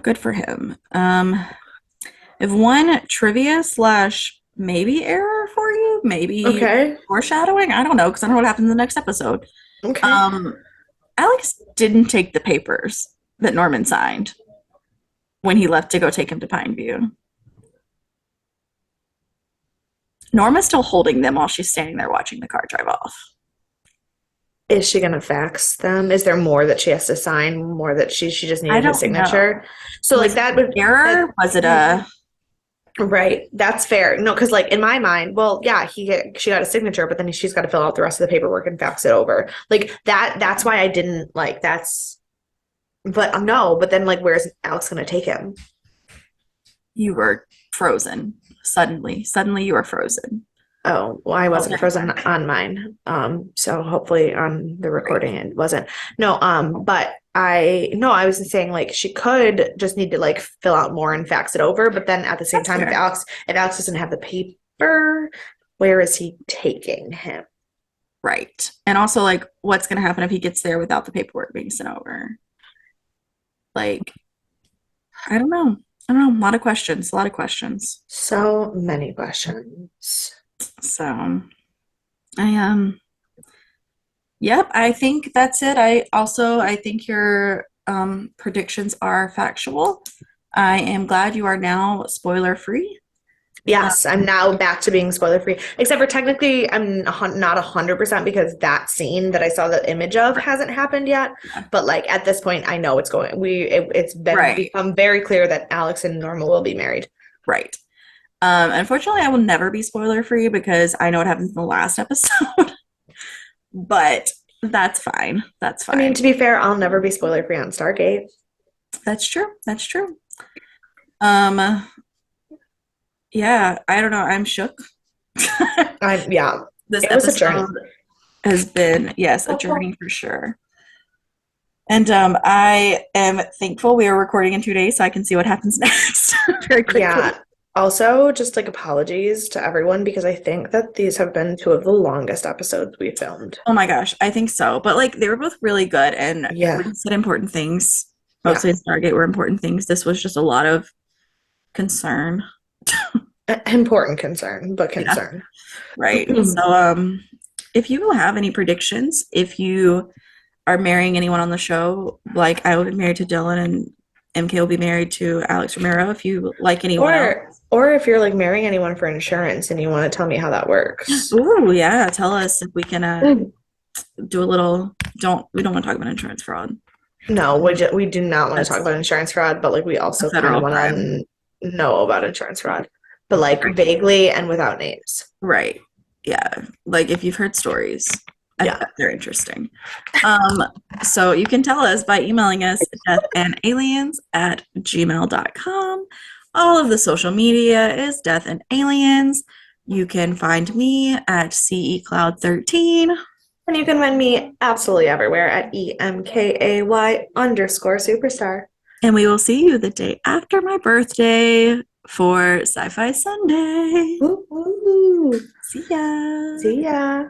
good for him. If one trivia slash maybe error for you, maybe foreshadowing, I don't know, because I don't know what happens in the next episode. Okay. Alex didn't take the papers that Norman signed when he left to go take him to Pineview. Norma's still holding them while she's standing there watching the car drive off. Is she gonna fax them? Is there more that she has to sign? More that she just needed his signature? Know. So that would error? Was it a right? That's fair. No, because in my mind, well, yeah, she got a signature, but then she's got to fill out the rest of the paperwork and fax it over. That's why I didn't that's. But no, but then where's Alex gonna take him? You were frozen. Suddenly you were frozen. Oh, well, I wasn't frozen on mine. So hopefully on the recording it wasn't. No, but I was saying she could just need to fill out more and fax it over, but then at the same time, if Alex doesn't have the paper, where is he taking him? Right. And also what's gonna happen if he gets there without the paperwork being sent over? I don't know. A lot of questions. So many questions. So yep, I think that's it. I think your predictions are factual. I am glad you are now spoiler free. Yes, I'm now back to being spoiler free. Except for technically, I'm not 100% because that scene that I saw the image of hasn't happened yet. But at this point, I know it's going. It's become very clear that Alex and Norma will be married. Right. Unfortunately, I will never be spoiler free because I know what happens in the last episode. But that's fine. That's fine. I mean, to be fair, I'll never be spoiler free on Stargate. That's true. Yeah, I don't know. I'm shook. This episode has been, yes, a journey for sure. And I am thankful we are recording in 2 days so I can see what happens next very quickly. Yeah. Also, just apologies to everyone because I think that these have been 2 of the longest episodes we filmed. Oh my gosh, I think so. But they were both really good and we said important things. Mostly in Stargate were important things. This was just a lot of concern. Important concern, but concern. Yeah. Right. So if you have any predictions, if you are marrying anyone on the show, I would be married to Dylan MK will be married to Alex Romero if you like anyone else. Or if you're like marrying anyone for insurance and you want to tell me how that works. Ooh, yeah. Tell us if we can do a little. We don't want to talk about insurance fraud. No, we do not want to talk about insurance fraud, but like we also kind of want to know about insurance fraud, but like vaguely and without names. Right. Yeah. Like if you've heard stories, I bet they're interesting. So you can tell us by emailing us deathandaliens@gmail.com. All of the social media is Death and Aliens. You can find me at CECloud13. And you can find me absolutely everywhere at EMKAY_superstar. And we will see you the day after my birthday for Sci-Fi Sunday. Woo-hoo. See ya. See ya.